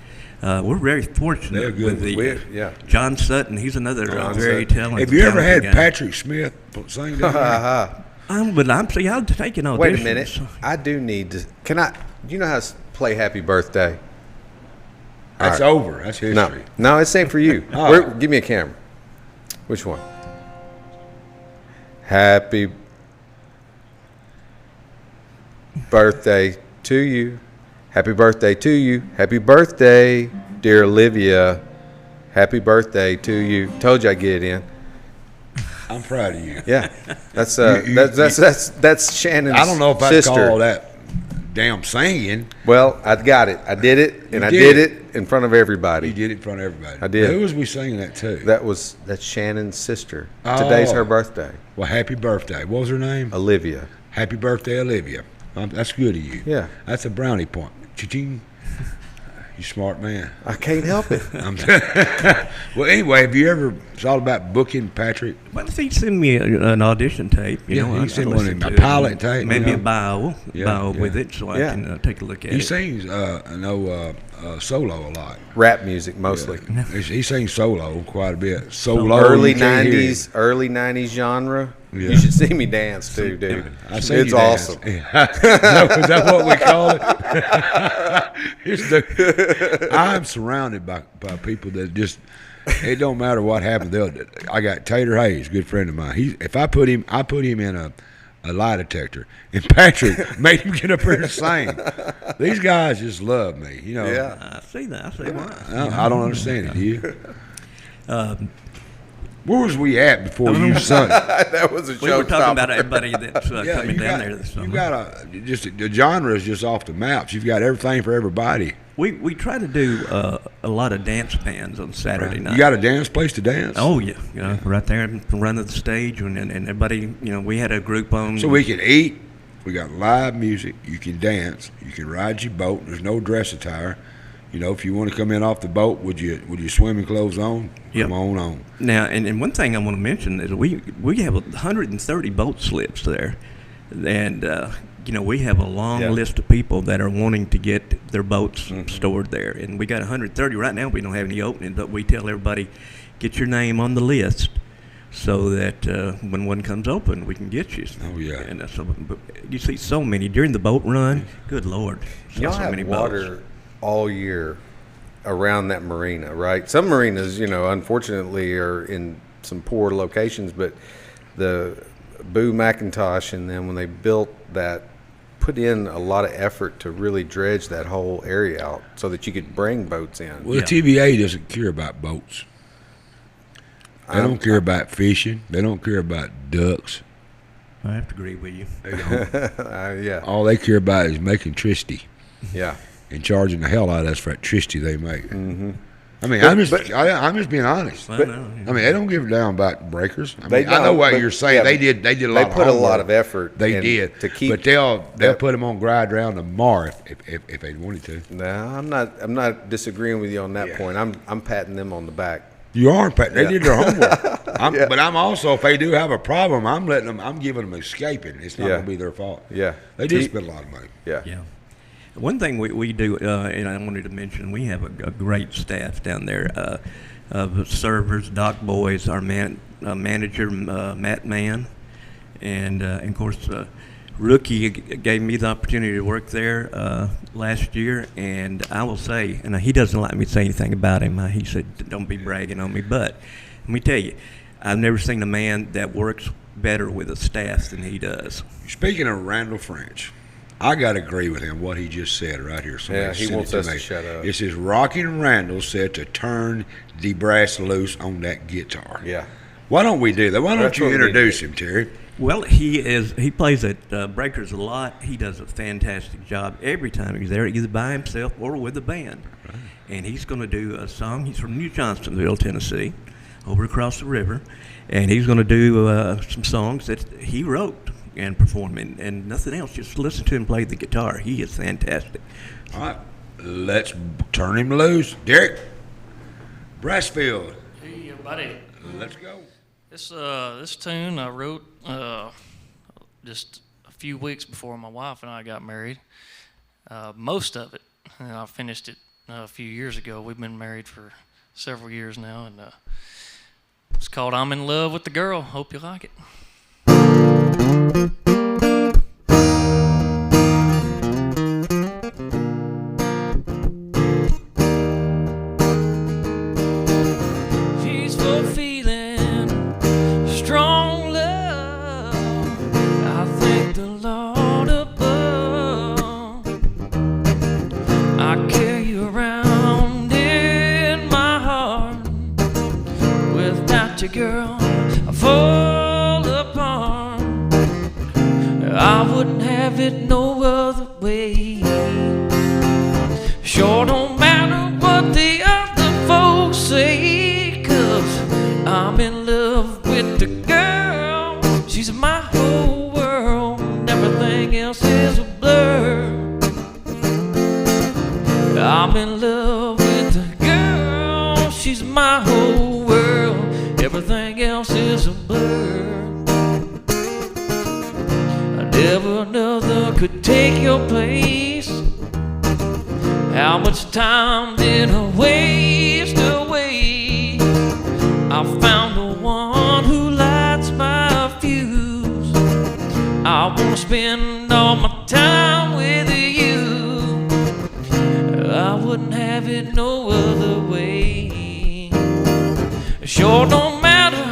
We're very fortunate with the John Sutton. He's another very talented. Have you ever had guy. Patrick Smith sing that? I'll take an audition. Wait a minute. I do need to. Can I? Do you know how to play Happy Birthday? That's over. That's history. No, it's same for you. Give me a camera. Which one? Happy birthday to you. Happy birthday to you. Happy birthday, dear Olivia. Happy birthday to you. Told you I'd get it in. I'm proud of you. Yeah, that's Shannon's. I don't know if I'd sister. call that damn singing. Well, I got it. I did it, and I did it in front of everybody. You did it in front of everybody. I did. Who was we singing that to? That's Shannon's sister. Today's her birthday. Well, happy birthday. What was her name? Olivia. Happy birthday, Olivia. That's good of you. Yeah. That's a brownie point. Cha-ching. You smart man. I can't help it. Well, anyway, have you ever thought about booking Patrick? What if he send me an audition tape? He send one a pilot tape. Maybe a bio with it, so I can take a look at it. He sings solo a lot. Rap music mostly. Yeah. He sings solo quite a bit. Solo. Early '90s genre. Yeah. You should see me dance too, dude. It's awesome. Is that what we call it? I'm surrounded by people that just, it don't matter what happens. I got Tater Hayes, good friend of mine. I put him in a lie detector, and Patrick made him get up here and sing. These guys just love me, Yeah, I see that. I don't understand it. Do you? Where was we at before you sung? That was a show. We were talking about everybody that's coming down there this summer. You got the genre is just off the maps. You've got everything for everybody. We try to do a lot of dance bands on Saturday night. You got a dance place to dance? Oh yeah, right there in front of the stage, and everybody. We had a group on. So we can eat. We got live music. You can dance. You can ride your boat. There's no dress attire. If you want to come in off the boat, would you swimming clothes on? Yep. Come on. Now, and one thing I want to mention is we have 130 boat slips there, and we have a long list of people that are wanting to get their boats stored there, and we got 130 right now. We don't have any opening, but we tell everybody, get your name on the list, so that when one comes open, we can get you. Oh yeah. And you see so many during the boat run. Good Lord, y'all have many water boats all year around that marina, right? Some marinas, unfortunately are in some poor locations, but the Boo McIntosh and then when they built that, put in a lot of effort to really dredge that whole area out so that you could bring boats in. Well, the TVA doesn't care about boats. They don't care about fishing. They don't care about ducks. I have to agree with you. They don't. Yeah. All they care about is making tricity. Yeah. And charging the hell out of us for that tricity they make. Mm-hmm. I mean, I'm just being honest. But, they don't give a damn about breakers. I know what you're saying. Yeah, they did a lot. They put a lot of effort. They did to keep. But they'll put them on dry ground tomorrow if they wanted to. No, I'm not disagreeing with you on that point. I'm patting them on the back. You are patting. They did their homework. But I'm also, if they do have a problem, I'm giving them escaping. It's not going to be their fault. Yeah. They did spend a lot of money. Yeah. Yeah. One thing we do, and I wanted to mention, we have a great staff down there of servers, dock boys, our manager, Matt Mann, and of course, Rookie gave me the opportunity to work there last year, and I will say, and he doesn't like me to say anything about him. He said, don't be bragging on me, but let me tell you, I've never seen a man that works better with a staff than he does. Speaking of Randall French, I got to agree with him what he just said right here. Yeah, he wants us to shut up. It says Rocky and Randall said to turn the brass loose on that guitar. Yeah. Why don't we do that? Why don't you introduce him, Terry? Well, he plays at Breakers a lot. He does a fantastic job every time he's there, either by himself or with a band. Right. And he's going to do a song. He's from New Johnstonville, Tennessee, over across the river. And he's going to do some songs that he wrote and perform, and nothing else. Just listen to him play the guitar. He is fantastic. All right, let's turn him loose. Derrick Brasfield. Hey, buddy. Let's go. This tune I wrote just a few weeks before my wife and I got married. Most of it, and I finished it a few years ago. We've been married for several years now, and it's called "I'm in Love with the Girl." Hope you like it. She's fulfilling strong love. I thank the Lord above. I carry you around in my heart. Without you, girl, I fall apart. I wouldn't have it no other way. Sure don't matter what the other folks say, 'cause I'm in love with the girl. She's my whole world, and everything else is a blur. I'm in love with the girl. She's my whole world, everything else is a blur. Never another could take your place. How much time did I waste away? I found the one who lights my fuse. I wanna spend all my time with you. I wouldn't have it no other way. Sure don't matter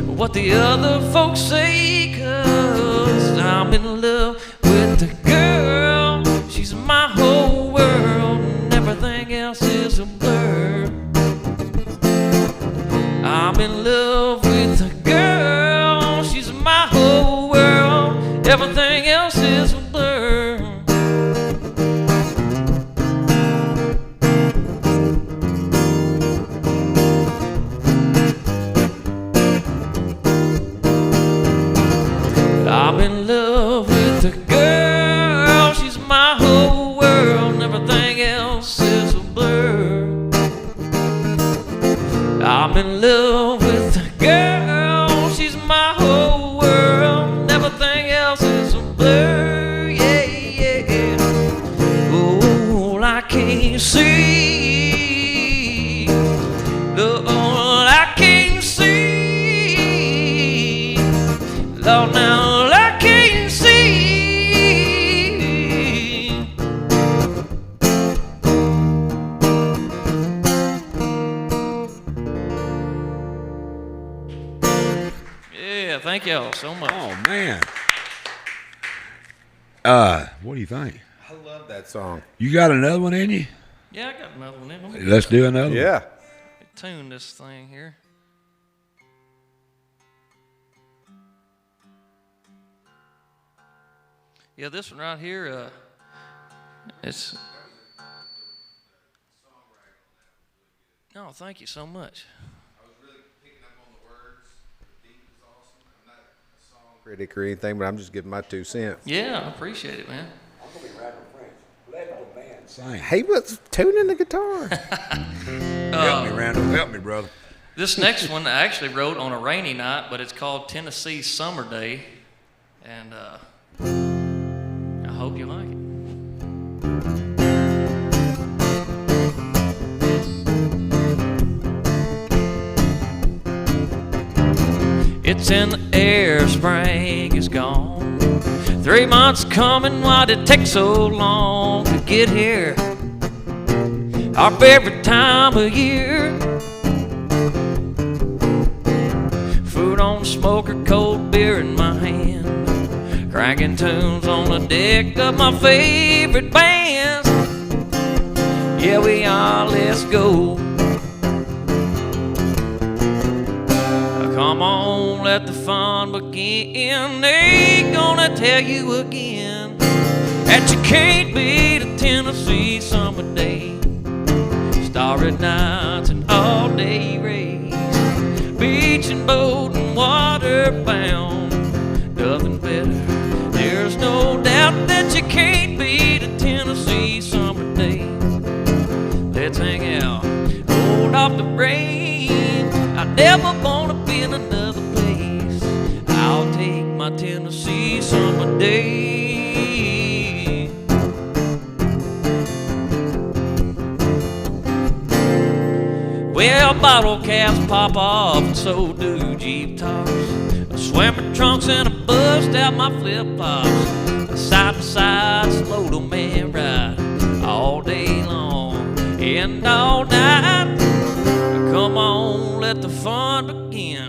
what the other folks say, 'cause I'm in love with the girl. She's my whole world, and everything else is a blur. I'm in love with the girl. She's my whole world, everything else is a blur. I'm in love with the girl. She's my whole world, and everything else is a blur. I'm in love with the girl. She's my whole world, and everything else is a blur. Yeah, yeah. Oh, I can't see. Lord, I can't see. Lord, now. Thank y'all so much. Oh, man. What do you think? I love that song. You got another one in you? Yeah, I got another one in me. Let's do another one. Yeah. Tune this thing here. Yeah, this one right here, it's... No, thank you so much. Critic or anything, but I'm just giving my 2 cents. Yeah, I appreciate it, man. I'm going to be rapping French. Let the band sing. He was tuning the guitar. Help me, Randall. Help me, brother. This next one I actually wrote on a rainy night, but it's called Tennessee Summer Day, and I hope you like it. It's in the air, spring is gone. 3 months coming, why'd it take so long to get here? Our favorite time of year. Food on the smoker, cold beer in my hand, cranking tunes on the deck of my favorite bands. Yeah, we are, let's go. Come on, let the fun begin. They ain't gonna tell you again that you can't beat a Tennessee summer day. Starry nights and all-day race, beach and boat and water bound. Nothing better. There's no doubt that you can't beat a Tennessee summer day. Let's hang out, hold off the rain. I never wanna be in another place. I'll take my Tennessee summer day. Well, bottle caps pop off and so do Jeep tops. Swimmer trunks and I bust out my flip-flops. Side to side, slow to man ride all day long and all night. Come on, let the fun begin.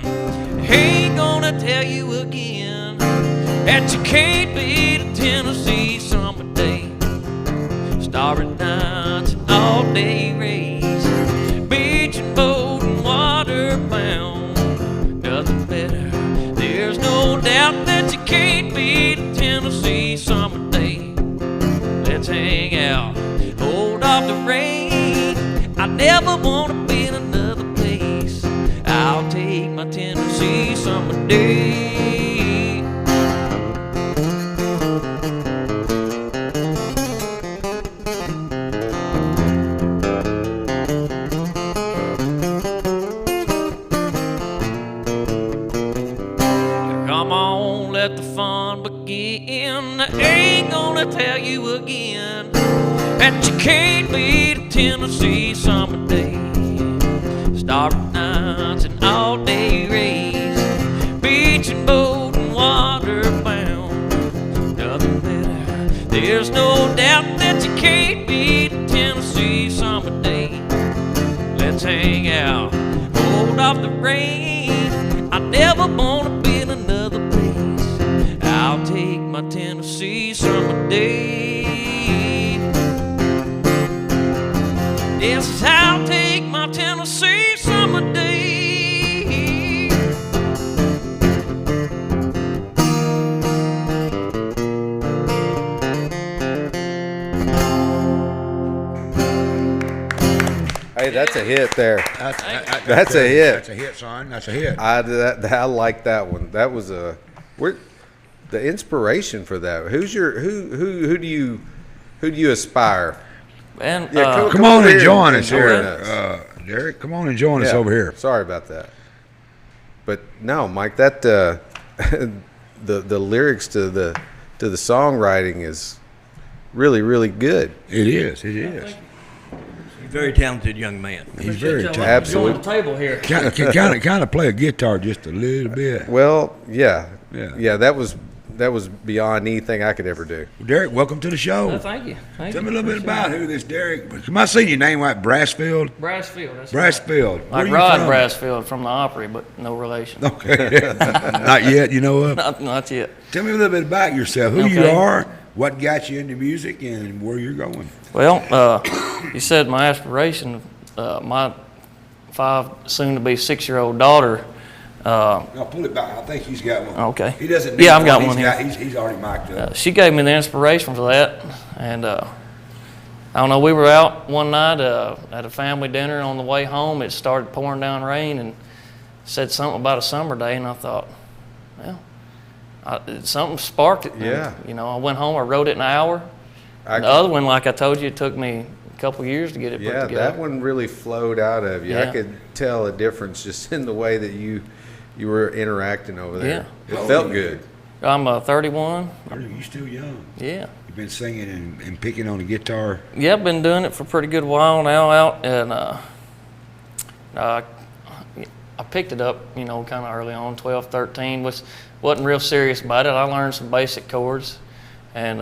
Ain't gonna tell you again that you can't beat a Tennessee summer day. Starry nights and all-day race, beach and boat and water bound. Nothing better. There's no doubt that you can't beat a Tennessee summer day. Let's hang out, hold off the rain. I never wanna be in another place. I'll take my Tennessee summer day. Come on, let the fun begin. I ain't gonna tell you again that you can't beat a Tennessee summer day. Starry nights and all-day race, beach and boat and water bound. Nothing better. There's no doubt that you can't beat a Tennessee summer day. Let's hang out, hold off the rain. I never wanna be in another place. I'll take my Tennessee summer day. Yes, I'll take my Tennessee summer day. Hey, that's a hit there. That's a hit. That's a hit, son. That's a hit. I like that one. That was the inspiration for that. Who do you aspire? And come on and join us here, Derrick. Come on and join us over here. Sorry about that. But no, Mike, that the lyrics to the songwriting is really, really good. It is. It is. He's a very talented young man. He's very talented. Absolutely. On the table here. Kind of play a guitar just a little bit. Well, yeah. Yeah. That was beyond anything I could ever do. Derrick, welcome to the show. Well, thank you. Tell me a little bit about who this Derrick. Am I seeing your name right? Brasfield. Brasfield. That's Brasfield. right. Like Rod Brasfield from the Opry, but no relation. Okay. Not yet. You know what? Not yet. Tell me a little bit about yourself. Who you are, what got you into music, and where you're going. Well, you said my aspiration. My 5, soon-to-be 6-year-old daughter. No, pull it back. I think he's got one. Okay. He doesn't. Yeah, I've got one here. He's already mic'd up. She gave me the inspiration for that, and I don't know. We were out one night at a family dinner. On the way home, it started pouring down rain, and said something about a summer day, and I thought, well, something sparked it. Yeah. And, I went home. I wrote it in an hour. The other one, like I told you, it took me a couple years to get it put together. Yeah, that one really flowed out of you. Yeah. I could tell a difference just in the way that you were interacting over there. Yeah. It felt good. I'm 31. You still young. Yeah. You've been singing and picking on the guitar. Yeah, I've been doing it for a pretty good while now out, and I picked it up, kind of early on, 12, 13, wasn't real serious about it. I learned some basic chords and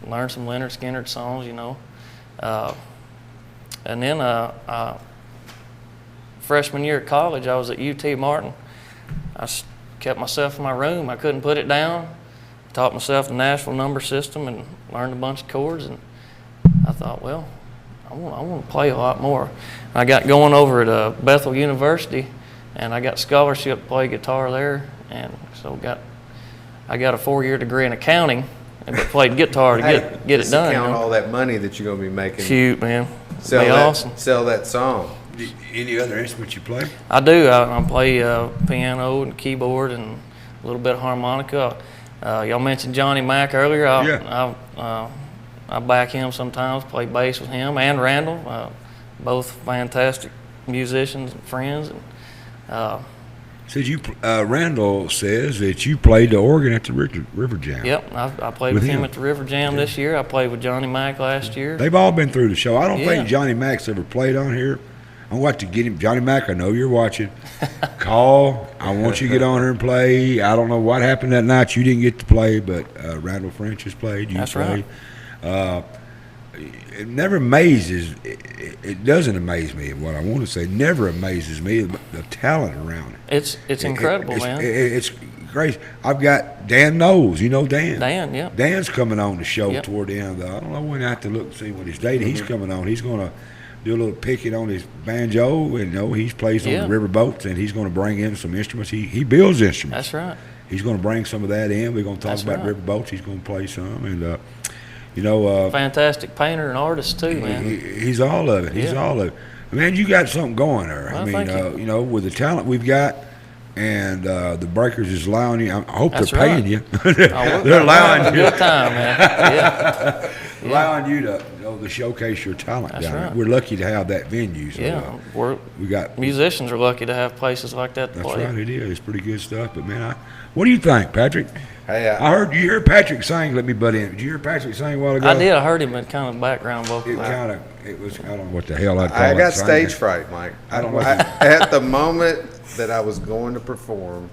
learned some Leonard Skinner songs, and then freshman year at college, I was at UT Martin. I kept myself in my room. I couldn't put it down. Taught myself the Nashville number system and learned a bunch of chords, and I thought, well, I want to play a lot more. I got going over at Bethel University, and I got scholarship to play guitar there, and so I got a 4-year degree in accounting, but played guitar to get it done. Count all that money that you're going to be making. Shoot, man. Awesome. Sell that song. Any other instruments you play? I do. I play piano and keyboard and a little bit of harmonica. Y'all mentioned Johnny Mack earlier. I back him sometimes, play bass with him and Randall, both fantastic musicians and friends. Randall says that you played the organ at the River Jam. Yep, I played with him at the River Jam this year. I played with Johnny Mack last year. They've all been through the show. I don't think Johnny Mack's ever played on here. I want to get him. Johnny Mack, I know you're watching. Call. I want you to get on here and play. I don't know what happened that night. You didn't get to play, but Randall French has played. You played. Right. It never amazes. It doesn't amaze me. What I want to say never amazes me. The talent around it. It's incredible, man. It's crazy. I've got Dan Knowles. You know Dan. Dan, yeah. Dan's coming on the show toward the end. I don't know when I have to look and see what his date. He's coming on. He's going to do a little picking on his banjo, and he plays on the river boats, and he's going to bring in some instruments. He builds instruments. That's right. He's going to bring some of that in. We're going to talk about river boats. He's going to play some, and fantastic painter and artist too, man. He's all of it. He's all of it. Man, you got something going there. Well, I mean, with the talent we've got, and the Breakers is allowing you. I hope That's they're paying right. you. They're allowing you. Good time, man. Yeah. Allowing you to showcase your talent. That's down there. right. We're lucky to have that venue. So, we got musicians are lucky to have places like that to that's play. Right, it is. It's pretty good stuff. But man, what do you think, Patrick? Hey, I heard you hear Patrick sing. Let me butt in. Did you hear Patrick sing a while ago? I did. I heard him in kind of background vocal. It was. I don't know what the hell I'd call it. I got stage fright, Mike. I don't know. At the moment that I was going to perform,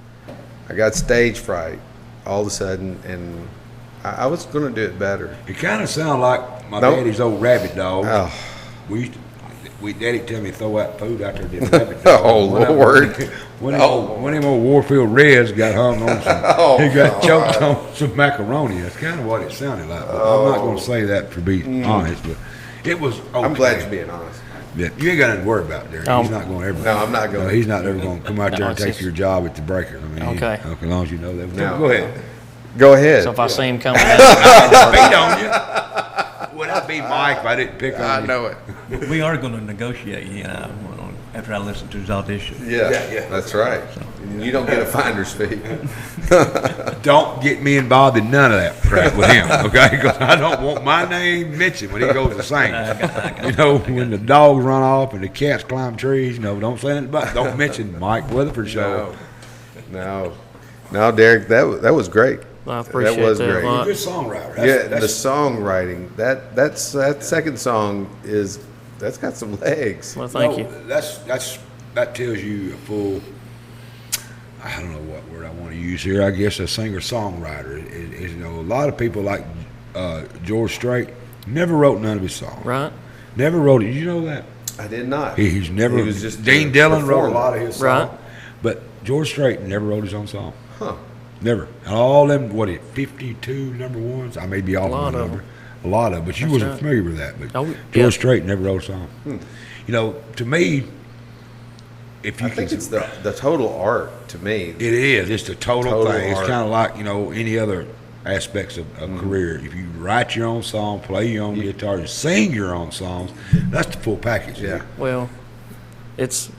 I got stage fright all of a sudden, and I was going to do it better. It kind of sounded like my daddy's old rabbit dog. Oh. Daddy tell me to throw out food out there to the rabbit dog. Oh, Lord. When them old Warfield Reds got hung on some, he got choked on some macaroni. That's kind of what it sounded like. But I'm not going to say that to be honest, but it was okay. I'm glad you're being honest. Yeah, you ain't got nothing to worry about, Derrick. He's not going to ever. No, I'm not going. He's not ever going to come out there and take your job at the Breakers. I mean, okay. As long as you know that. No. Go ahead. Go ahead. So if I see him coming out, beat on you. Would I be Mike if I didn't pick on you? I know it. We are going to negotiate, after I listen to his audition. Yeah, that's right. So, you don't get a finder's fee. Don't get me involved in none of that crap with him, okay? Because I don't want my name mentioned when he goes to sing. When the dogs run off and the cats climb trees, don't say anything about it. Don't mention Mike Weatherford show. No, Derrick, that was great. I appreciate that. Was great. You're a good songwriter. The songwriting. That second song that's got some legs. Well, thank you. That tells you a full. I don't know what word I want to use here. I guess a singer-songwriter. A lot of people like George Strait never wrote none of his songs. Right. Never wrote it. Did you know that? I did not. He's never. He was just Dean Dillon wrote a lot of his songs. Right. But George Strait never wrote his own song. Huh. Never. And all them, 52 number ones? I may be off on the number. A lot of them. But you wasn't familiar with that. But George Strait never wrote a song. To me, if you I think it's the total art to me. It is. It's the total thing. art. It's kind of like, any other aspects of career. If you write your own song, play your own guitar, and sing your own songs, that's the full package. Yeah. Well, it's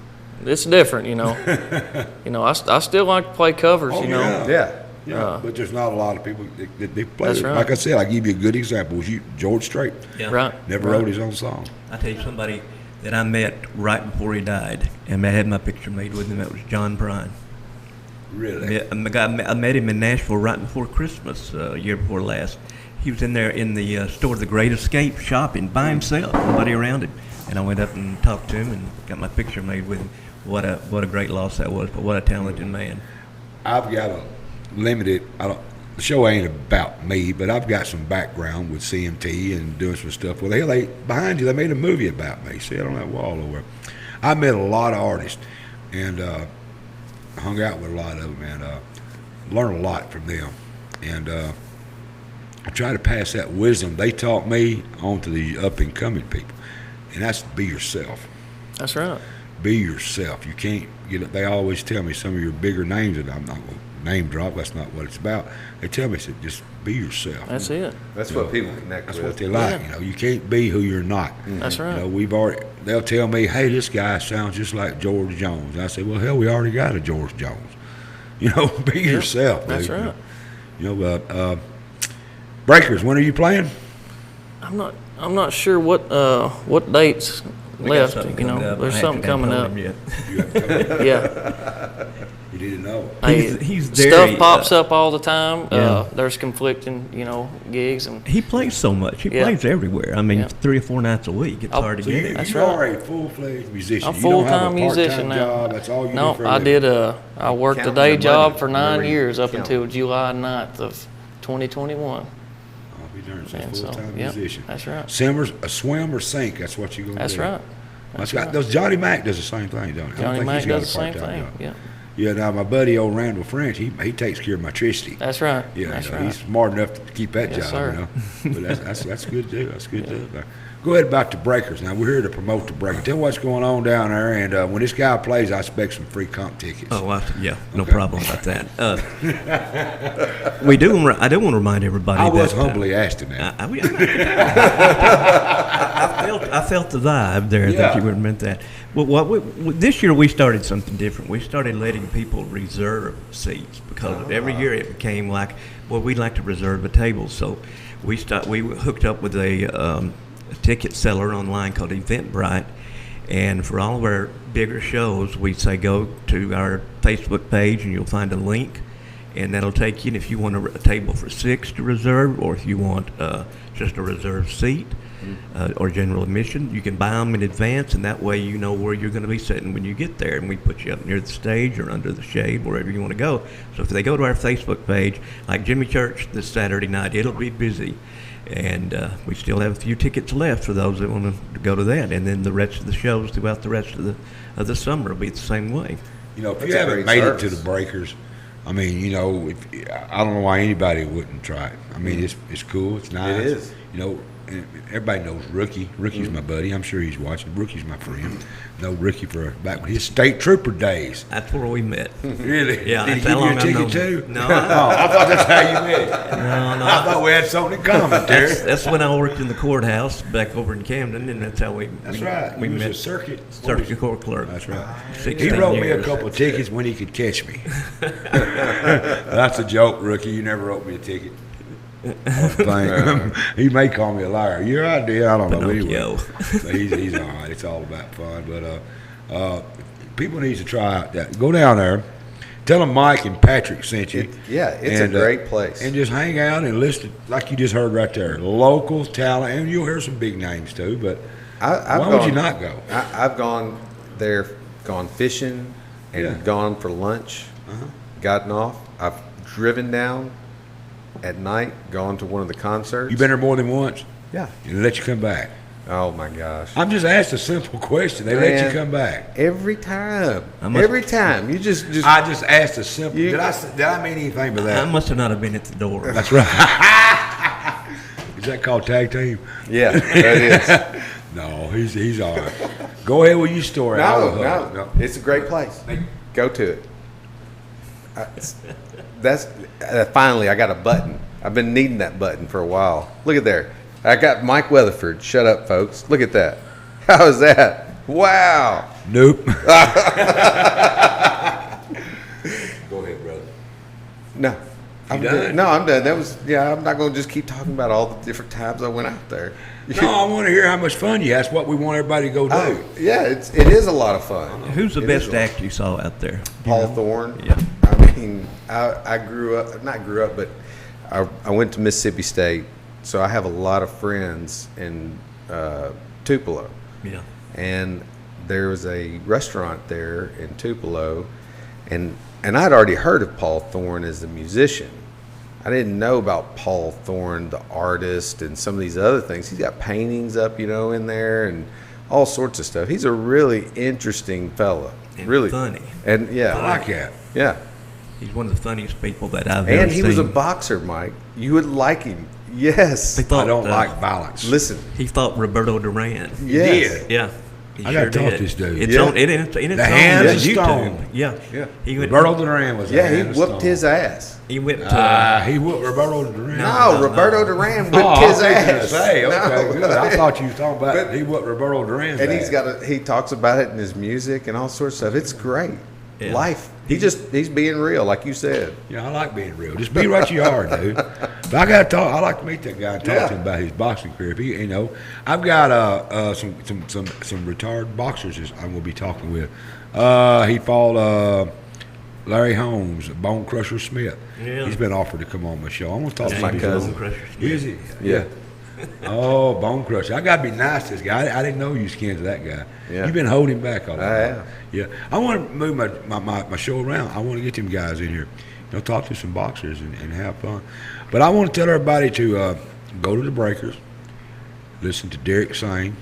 different, I still like to play covers, Yeah. But there's not a lot of people that they play. That's right. Like I said, I give you a good example. George Strait. Yeah. Right. Never wrote his own song. I tell you, somebody that I met right before he died, and I had my picture made with him, that was John Prine. Really? I met him in Nashville right before Christmas, year before last. He was in there in the store, The Great Escape, shopping by himself, nobody around him. And I went up and talked to him and got my picture made with him. What a great loss that was, but what a talented man. I've got a limited. The show ain't about me, but I've got some background with CMT and doing some stuff. Well, hell, behind you, they made a movie about me. See it on that wall over. I met a lot of artists and hung out with a lot of them and learned a lot from them. And I try to pass that wisdom they taught me on to the up and coming people, and that's be yourself. That's right. Be yourself. You can't. They always tell me some of your bigger names that I'm not going to name drop. That's not what it's about. They tell me, said, just be yourself. That's it. That's what people connect with. That's what they like. Yeah. You can't be who you're not. That's right. They'll tell me, hey, this guy sounds just like George Jones. And I say, well, hell, we already got a George Jones. Be yourself. That's dude. right. Breakers, when are you playing? I'm not sure what dates left. There's something coming up. Yeah. You didn't know. He's very, stuff pops up all the time. Yeah. There's conflicting, gigs, and he plays so much. He plays everywhere. I mean, 3 or 4 nights a week. It's hard to get him. That's you right. are a full-fledged musician. I'm you don't have full-time a part-time musician now. job. That's all you no, do for a I living. did. I worked a Counting day the job money. for 9 years up Count. until July 9th of 2021. I'll be darned. So And full-time yep, musician. that's right. Swim or sink. That's what you're going to do. That's right. That's right. Johnny Mac does the same thing, don't he? Johnny Mac does the same thing. Yeah. Yeah, now my buddy old Randall French, he takes care of my electricity. That's right. Yeah, that's right. He's smart enough to keep that Yes, job, sir. But that's good too. That's good too. Go ahead about the Breakers. Now we're here to promote the Breakers. Tell what's going on down there, and when this guy plays, I expect some free comp tickets. Oh, no problem about that. I do want to remind everybody. I was that, humbly asked him that. I felt the vibe there that you would have meant that. Well, this year we started something different. We started letting people reserve seats because every year it became like, well, we'd like to reserve a table. So we hooked up with a ticket seller online called Eventbrite, and for all of our bigger shows, we say go to our Facebook page and you'll find a link, and that'll take you. And if you want a table for 6 to reserve, or if you want just a reserved seat. Or general admission, you can buy them in advance, and that way you know where you're going to be sitting when you get there, and we put you up near the stage or under the shade, wherever you want to go. So if they go to our Facebook page, like Jimmy Church this Saturday night, it'll be busy, and we still have a few tickets left for those that want to go to that, and then the rest of the shows throughout the rest of the summer will be the same way. If you haven't made it to the Breakers, I mean, I don't know why anybody wouldn't try it. I mean, it's cool, it's nice. It is. And everybody knows Rookie. Rookie's my buddy. I'm sure he's watching. Rookie's my friend. Know Rookie for back when his state trooper days. That's where we met. Really? Yeah. Did he give you a ticket too? No. I thought that's how you met. No. I thought we had something in common, Derek. That's when I worked in the courthouse back over in Camden, and that's how we right. We He was met. a circuit Court clerk. That's right. 16 He wrote me years. a couple of tickets when he could catch me. That's a joke, Rookie. You never wrote me a ticket. He may call me a liar. Your idea, I don't know. Pinocchio. Anyway, he's all right. It's all about fun. But people need to try out that. Go down there. Tell them Mike and Patrick sent you. It's a great place. And just hang out and listen, like you just heard right there. Local talent, and you'll hear some big names too. But why would you not go? I've gone there, gone fishing, and gone for lunch, gotten off. I've driven down at night, gone to one of the concerts. You been there more than once? Yeah. And they let you come back. Oh my gosh. I'm just asked a simple question. They let you come back. Every time. Every time. You just I just asked a simple. Did I mean anything by that? I must have not have been at the door. That's right. Is that called tag team? Yeah, that is. No, he's all right. Go ahead with your story. No. It's a great place. Go to it. That's finally I got a button. I've been needing that button for a while. Look at there. I got Mike Weatherford. Shut up, folks. Look at that. How is that? Wow. Nope. Go ahead, brother. No. I'm done. No, I'm done. I'm not going to just keep talking about all the different times I went out there. No, I want to hear how much fun you had. That's what we want everybody to go do. Oh, yeah, it is a lot of fun. Who's the best act you saw out there? Paul Thorne. Yeah. I mean, mean, I grew up, but I went to Mississippi State, so I have a lot of friends in Tupelo. Yeah. And there was a restaurant there in Tupelo, and I'd already heard of Paul Thorne as a musician. I didn't know about Paul Thorne, the artist, and some of these other things. He's got paintings up, in there, and all sorts of stuff. He's a really interesting fella. And really funny. And yeah, I like that. Yeah. He's one of the funniest people that I've ever seen. And he was a boxer, Mike. You would like him. Yes. I don't like violence. Listen. He thought Roberto Duran. Yes. Yeah. He I gotta talk to this dude. It's on it's The on Hands of YouTube. Stone. Yeah. Yeah. He went, Roberto Duran was. He whooped his ass. He whipped. He whooped Roberto Duran. No, Roberto Duran whipped I his was gonna ass. say, okay, No. good. I thought you were talking about But- he whipped Roberto Duran's And ass. he talks about it in his music and all sorts of stuff. It's great. Yeah. Life. He's being real, like you said. Yeah, I like being real. Just be what you are, dude. But I gotta talk. I like to meet that guy and talk to him about his boxing career. If he, I've got some retired boxers I'm gonna be talking with. He fought Larry Holmes, Bone Crusher Smith. Yeah. He's been offered to come on my show. I'm gonna talk to my him. cousin. Is he? Yeah. Oh, Bone Crusher. I gotta be nice to this guy. I didn't know you was kin to that guy. Yeah. You've been holding back all I that. have. Yeah. I want to move my show around. I want to get them guys in here. Talk to some boxers and have fun. But I want to tell everybody to go to the Breakers, listen to Derrick sing,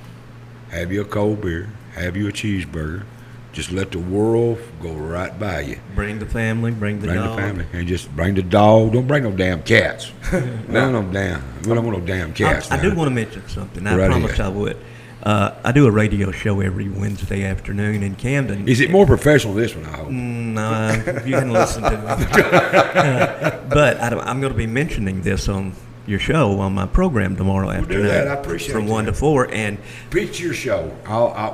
have you a cold beer, have you a cheeseburger. Just let the world go right by you. Bring the family, bring the dog. And just bring the dog. Don't bring no damn cats. We don't want no damn cats. I do want to mention something. I Right promised ahead. I would. I do a radio show every Wednesday afternoon in Camden. Is it more professional than this one, I hope? No, you can listen to me. But I'm going to be mentioning this on your show on my program tomorrow afternoon. do that. I appreciate from that. 1 to 4. And Pitch your show.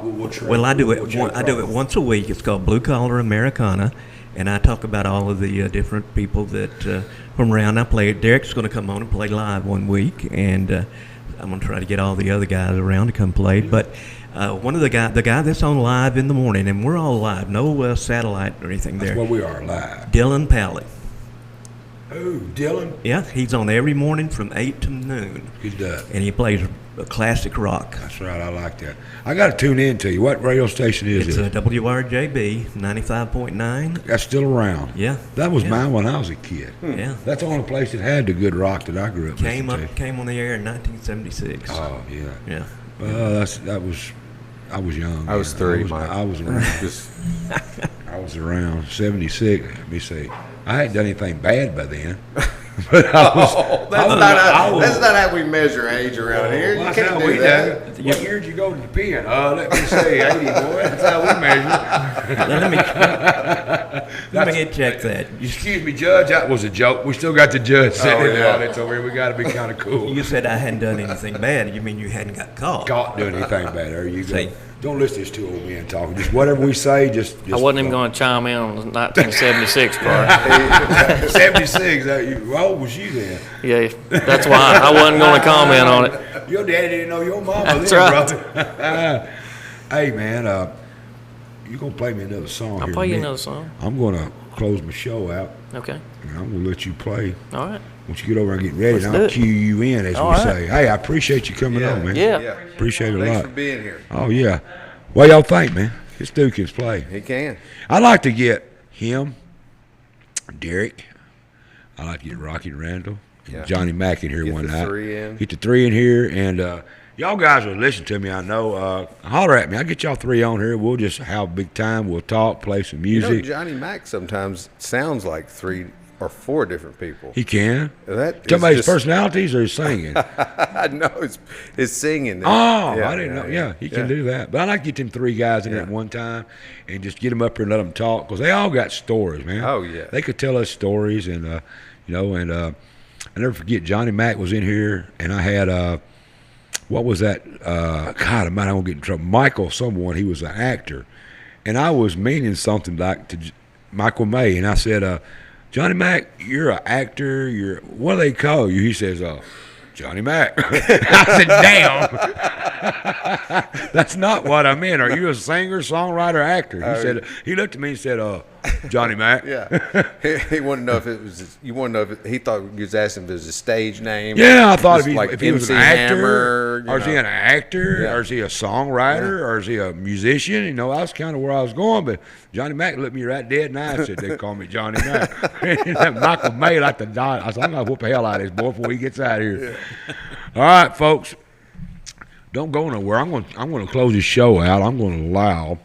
We'll try. well, I do it. We'll try I do it once a week. It's called Blue Collar Americana, and I talk about all of the different people that from around. I play. Derrick's going to come on and play live one week, and I'm going to try to get all the other guys around to come play. But one of the guy that's on live in the morning, and we're all live, no satellite or anything That's there. what we are, live. Dylan Pally. Who, Dylan? Yeah, he's on every morning from 8 to noon. He's done. And he plays classic rock. That's right. I like that. I got to tune in to you. What radio station is It's it? WRJB 95.9. That's still around. Yeah. That was yeah. mine when I was a kid. Yeah. That's the only place that had the good rock that I grew up Came listening to. on the air in 1976. Oh yeah. Yeah. Well, I was young. I was man. 3, I Mike. was around. I was around 76. Let me see. I hadn't done anything bad by then. But That's not how we measure age around here. Well, You that's can't how do we that. do. What year did you go to the pen? Let me say 80, boy. That's how we measure. Let me check that. Excuse me, Judge. That was a joke. We still got the judge sitting in the yeah. audience over here. We got to be kind of cool. You said I hadn't done anything bad. You mean you hadn't got caught? Caught doing anything bad. There you go. See. Don't listen to these two old men talking. Just whatever we say, just I wasn't even going to chime in on the 1976 part. 76. How old was you then? Yeah, that's why I wasn't going to comment on it. Your daddy didn't know your mama That's then, right. brother. Hey, man, you going to play me another song I'll here play in a you minute. another song. I'm going to close my show out, Okay. and I'm going to let you play. All right. Once you get over and get ready, Let's and do I'll it. cue you in, as All we right. say. Hey, I appreciate you coming on, man. Yeah. Appreciate it a Thanks lot. for being here. Oh, yeah. What y'all think, man? This dude can play. He can. I like to get him, Derrick. I like to get Rocky Randall and Yeah. Johnny Mack in here Get one the night. 3 in. Get the 3 in here, and y'all guys will listen to me. I know. Holler at me. I'll get y'all 3 on here. We'll just have a big time. We'll talk, play some music. Johnny Mack sometimes sounds like 3 or 4 different people. He can. That Talking about his just- personalities or his singing? No, it's singing. Oh, Yeah, I didn't know. Yeah, he can do that. But I like to get them 3 guys in there at one time and just get them up here and let them talk, because they all got stories, man. Oh, yeah. They could tell us stories, and I never forget Johnny Mack was in here, and I had what was that? God, I might not get in trouble. Michael, someone. He was an actor, and I was meaning something like to Michael May, and I said, Johnny Mack, you're an actor. What do they call you? He says, Johnny Mack. I said, damn. That's not what I meant. Are you a singer, songwriter, actor? He said. He looked at me and said, Johnny Mac. Yeah. He wanted to know if it was. You want to know if he thought you was asking if it was a stage name. Yeah, I thought if he was an actor, Hammer, or is he an actor, Yeah. or is he a songwriter, or is he a musician? You know, that's kind of where I was going. But Johnny Mac looked me right dead in the eye and said, "They call me Johnny Mac." Michael May like the die. I said, "I'm gonna whoop the hell out of this boy before he gets out of here." Yeah. All right, folks, don't go nowhere. I'm going to close this show out. I'm going to allow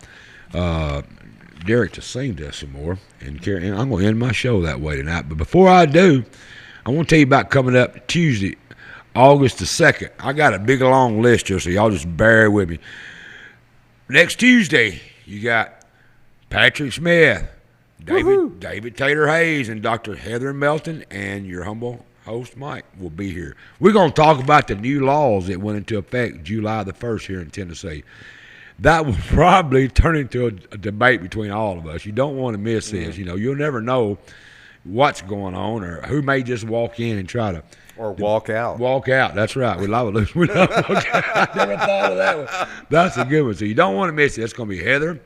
Derrick to sing to us some more, and I'm going to end my show that way tonight. But before I do, I want to tell you about coming up Tuesday, August the 2nd. I got a big long list here, so y'all just bear with me. Next Tuesday, you got Patrick Smith, David Taylor Hayes, and Dr. Heather Melton, and your humble host Mike will be here. We're going to talk about the new laws that went into effect July the 1st here in Tennessee. That will probably turn into a debate between all of us. You don't want to miss this. You know, you'll never know what's going on, or who may just walk in and try to walk out. Walk out. That's right. We love it. I never thought of that one. That's a good one. So you don't want to miss it. It's going to be Heather,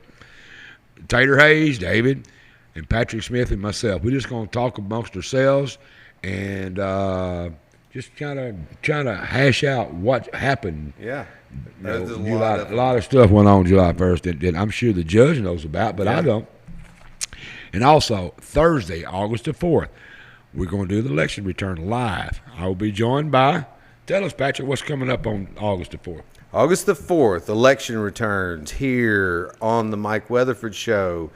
Taylor Hayes, David, and Patrick Smith and myself. We're just going to talk amongst ourselves and just kind of trying to hash out what happened. Yeah. You know, a lot of stuff went on July 1st that I'm sure the judge knows about, but I don't. And also, Thursday, August the 4th, we're going to do the election return live. I will be joined by, tell us, Patrick, what's coming up on August the 4th? August the 4th, election returns here on the Mike Weatherford Show.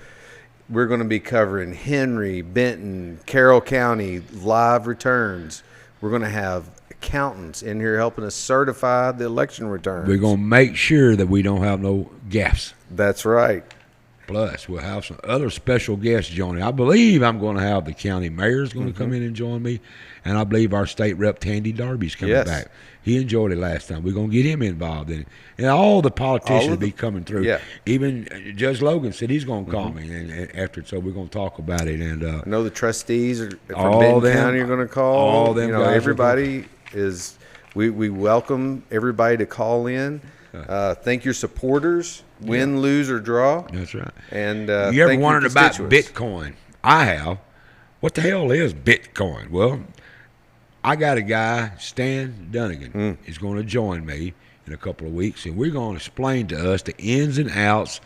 We're going to be covering Henry, Benton, Carroll County live returns. We're going to have accountants in here helping us certify the election returns. We're going to make sure that we don't have no gaffes. That's right. Plus, we'll have some other special guests joining. I believe I'm going to have the county mayor's going to come in and join me, and I believe our state rep, Tandy Darby's coming back. He enjoyed it last time. We're going to get him involved in it. And all the politicians will be coming through. Yeah. Even Judge Logan said he's going to call me and after it, so we're going to talk about it. And I know the trustees from Benton County are going to call. All them guys. Everybody is. We welcome everybody to call in. Thank your supporters, win, lose, or draw. That's right. And you ever wondered about Bitcoin? I have. What the hell is Bitcoin? Well, I got a guy, Stan Dunnigan, is going to join me in a couple of weeks, and we're going to explain to us the ins and outs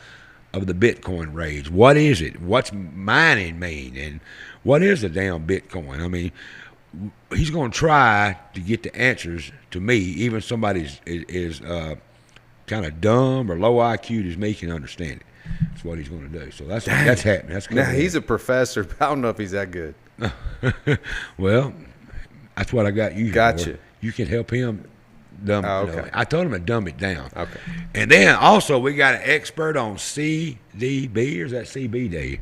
of the Bitcoin rage. What is it? What's mining mean? And what is a damn Bitcoin? I mean, he's going to try to get the answers to me, even somebody is kind of dumb or low IQ as me can understand it. That's what he's going to do. So that's happening. That's now he's a professor, but I don't know if he's that good. Well, that's what I got you. Gotcha. For. You can help him dumb. Okay. You know, I told him to dumb it down. Okay. And then also we got an expert on CDB, or is that CBD?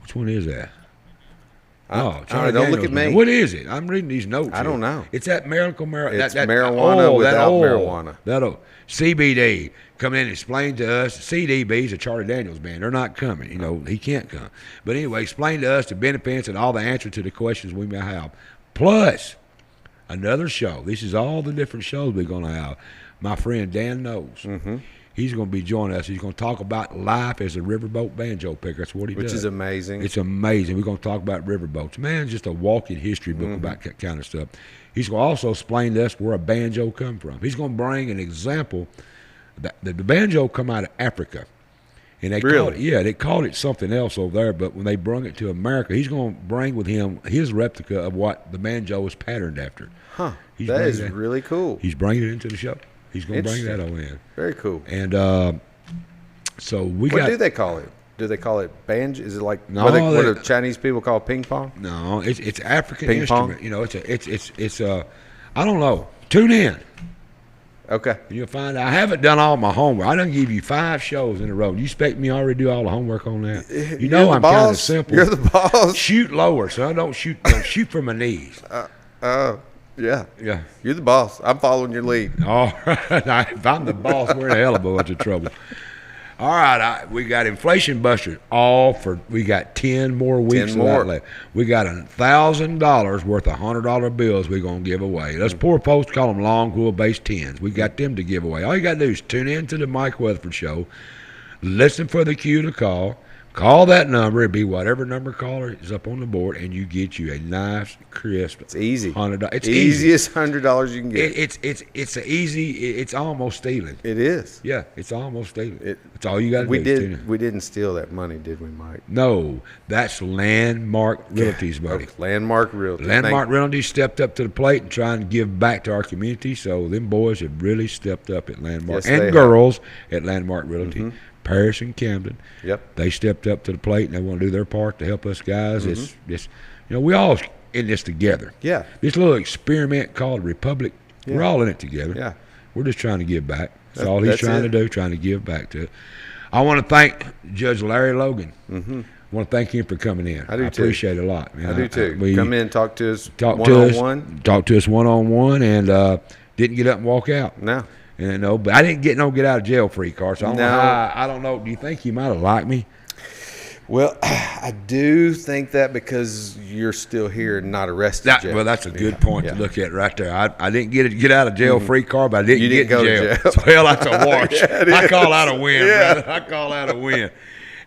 Which one is that? Oh, don't look at me. What is it? I'm reading these notes. I don't know. It's that miracle marijuana. It's marijuana without marijuana. That'll CBD come in and explain to us. CDB's a Charlie Daniels band. They're not coming. You know, he can't come. But anyway, explain to us the benefits and all the answers to the questions we may have. Plus, another show. This is all the different shows we're going to have. My friend Dan knows. He's going to be joining us. He's going to talk about life as a riverboat banjo picker. That's what he does. Which is amazing. It's amazing. We're going to talk about riverboats. Man, just a walking history book about that kind of stuff. He's going to also explain to us where a banjo come from. He's going to bring an example. The banjo come out of Africa. And they they called it something else over there, but when they brought it to America, he's going to bring with him his replica of what the banjo is patterned after. Huh. That is really cool. He's bringing it into the show. He's going to bring that on in. Very cool. And so what do they call it? Do they call it banjo? Is it like what do Chinese people call ping pong? No, it's African ping instrument. Pong? You know, it's I don't know. Tune in. Okay. You'll find I haven't done all my homework. I done give you 5 shows in a row. You expect me to already do all the homework on that? You know I'm kind of simple. You're the boss. Shoot lower, son. Don't shoot from my knees. Yeah. Yeah. You're the boss. I'm following your lead. All right. If I'm the boss, we're in a hell of a bunch of trouble. All right. We got Inflation Busters we got 10 more weeks left. We got $1,000 worth of $100 bills we're going to give away. Those poor folks call them long wheelbase 10s. We got them to give away. All you got to do is tune in to the Mike Weatherford Show, listen for the cue to call, Call that number. It'd be whatever number caller is up on the board, and you get you a nice, crisp. It's easy. $100. It's easiest $100 you can get. It's a easy. It's almost stealing. It is. Yeah, it's almost stealing. It's all you got to do. We didn't steal that money, did we, Mike? No, that's Landmark Realty's buddy. Landmark Realty. Landmark Realty stepped up to the plate and trying to give back to our community. So them boys have really stepped up at Landmark, Yes, and girls at Landmark Realty. Paris and Camden. Yep. They stepped up to the plate and they want to do their part to help us guys. It's we all in this together. Yeah. This little experiment called Republic, we're all in it together. Yeah. We're just trying to give back. That's all he's trying to do, trying to give back to it. I want to thank Judge Larry Logan. I want to thank him for coming in. I do too. Appreciate it a lot, man. I do too. Come in, talk to us one-on-one. Talk to us one-on-one, and didn't get up and walk out. No. But I didn't get no get out of jail free card, so I don't know. Do you think he might have liked me? Well, I do think that because you're still here and not arrested yet. Well, that's a good point to look at right there. I didn't get out of jail free card, but I didn't get go to jail. to jail. So, hell, that's a wash. I call out a win, Yeah. brother. I call out a win.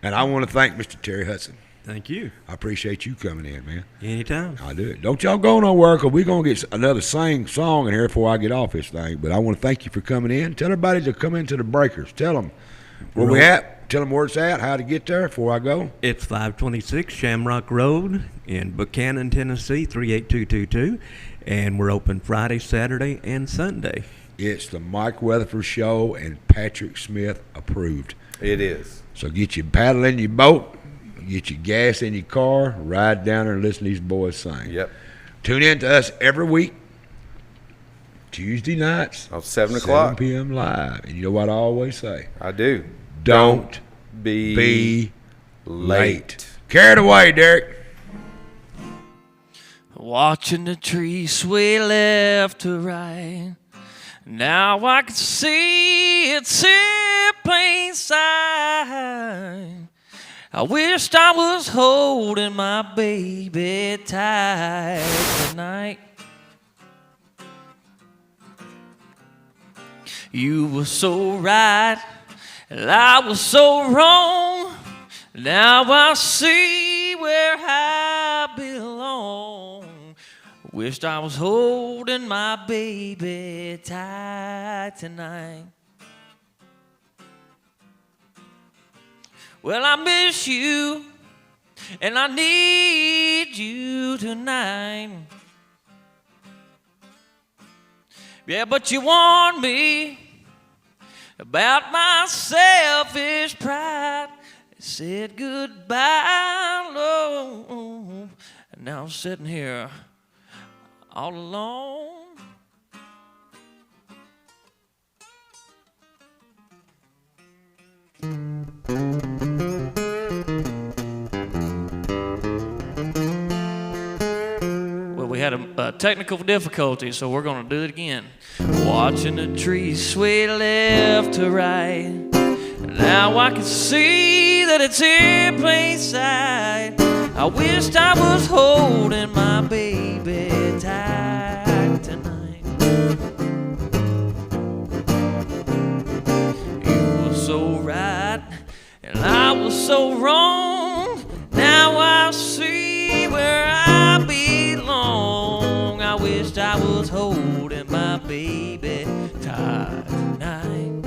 And I want to thank Mr. Terry Hudson. Thank you. I appreciate you coming in, man. Anytime. I do. Don't y'all go nowhere, because we're going to get another song in here before I get off this thing. But I want to thank you for coming in. Tell everybody to come into the Breakers. Tell them where we at. Tell them where it's at, how to get there before I go. It's 526 Shamrock Road in Buchanan, Tennessee, 38222. And we're open Friday, Saturday, and Sunday. It's the Mike Weatherford Show and Patrick Smith approved. It is. So get your paddle in your boat. Get your gas in your car, ride down there and listen to these boys sing. Yep. Tune in to us every week, Tuesday nights. 7 o'clock. 7 p.m. live. And you know what I always say? I do. Don't be late. Carry it away, Derrick. Watching the trees sway left to right. Now I can see it's in plain sight. I wished I was holding my baby tight tonight. You were so right, and I was so wrong. Now I see where I belong. Wished I was holding my baby tight tonight. Well, I miss you, and I need you tonight. Yeah, but you warned me about my selfish pride. Said goodbye, Lord. And now I'm sitting here all alone. Well, we had a technical difficulty, so we're going to do it again. Watching the trees sway left to right. Now I can see that it's in plain sight. I wished I was holding my baby tight tonight. You were so right, and I was so wrong. Now I see where I belong. I wished I was holding my baby tight tonight.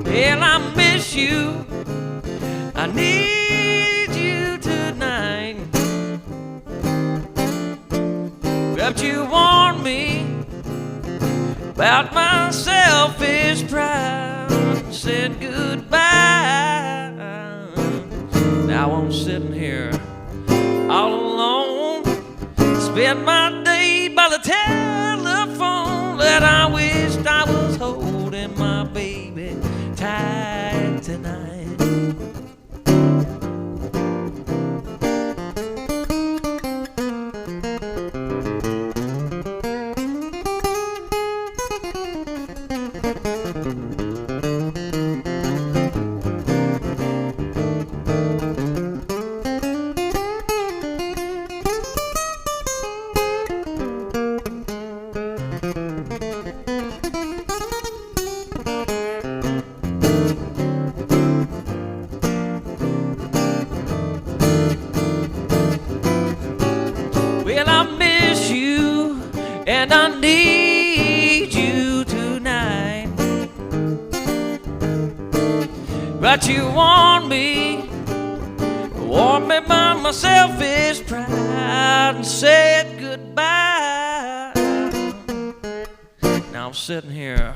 Well, I miss you. I need you tonight. But you warned me about my selfish pride. Said goodbye. Now I'm sitting here all alone. Spend my day by the telephone. That I wished I was holding my baby tight tonight. But you warned me by my selfish pride and said goodbye. Now I'm sitting here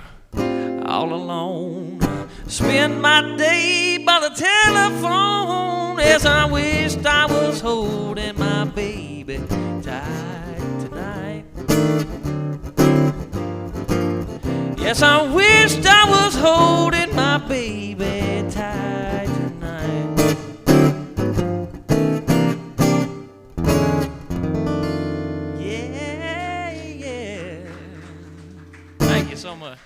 all alone, spend my day by the telephone. Yes, I wished I was holding my baby tight tonight. Yes, I wished I was holding my baby tight tonight. Yeah, yeah. Thank you so much.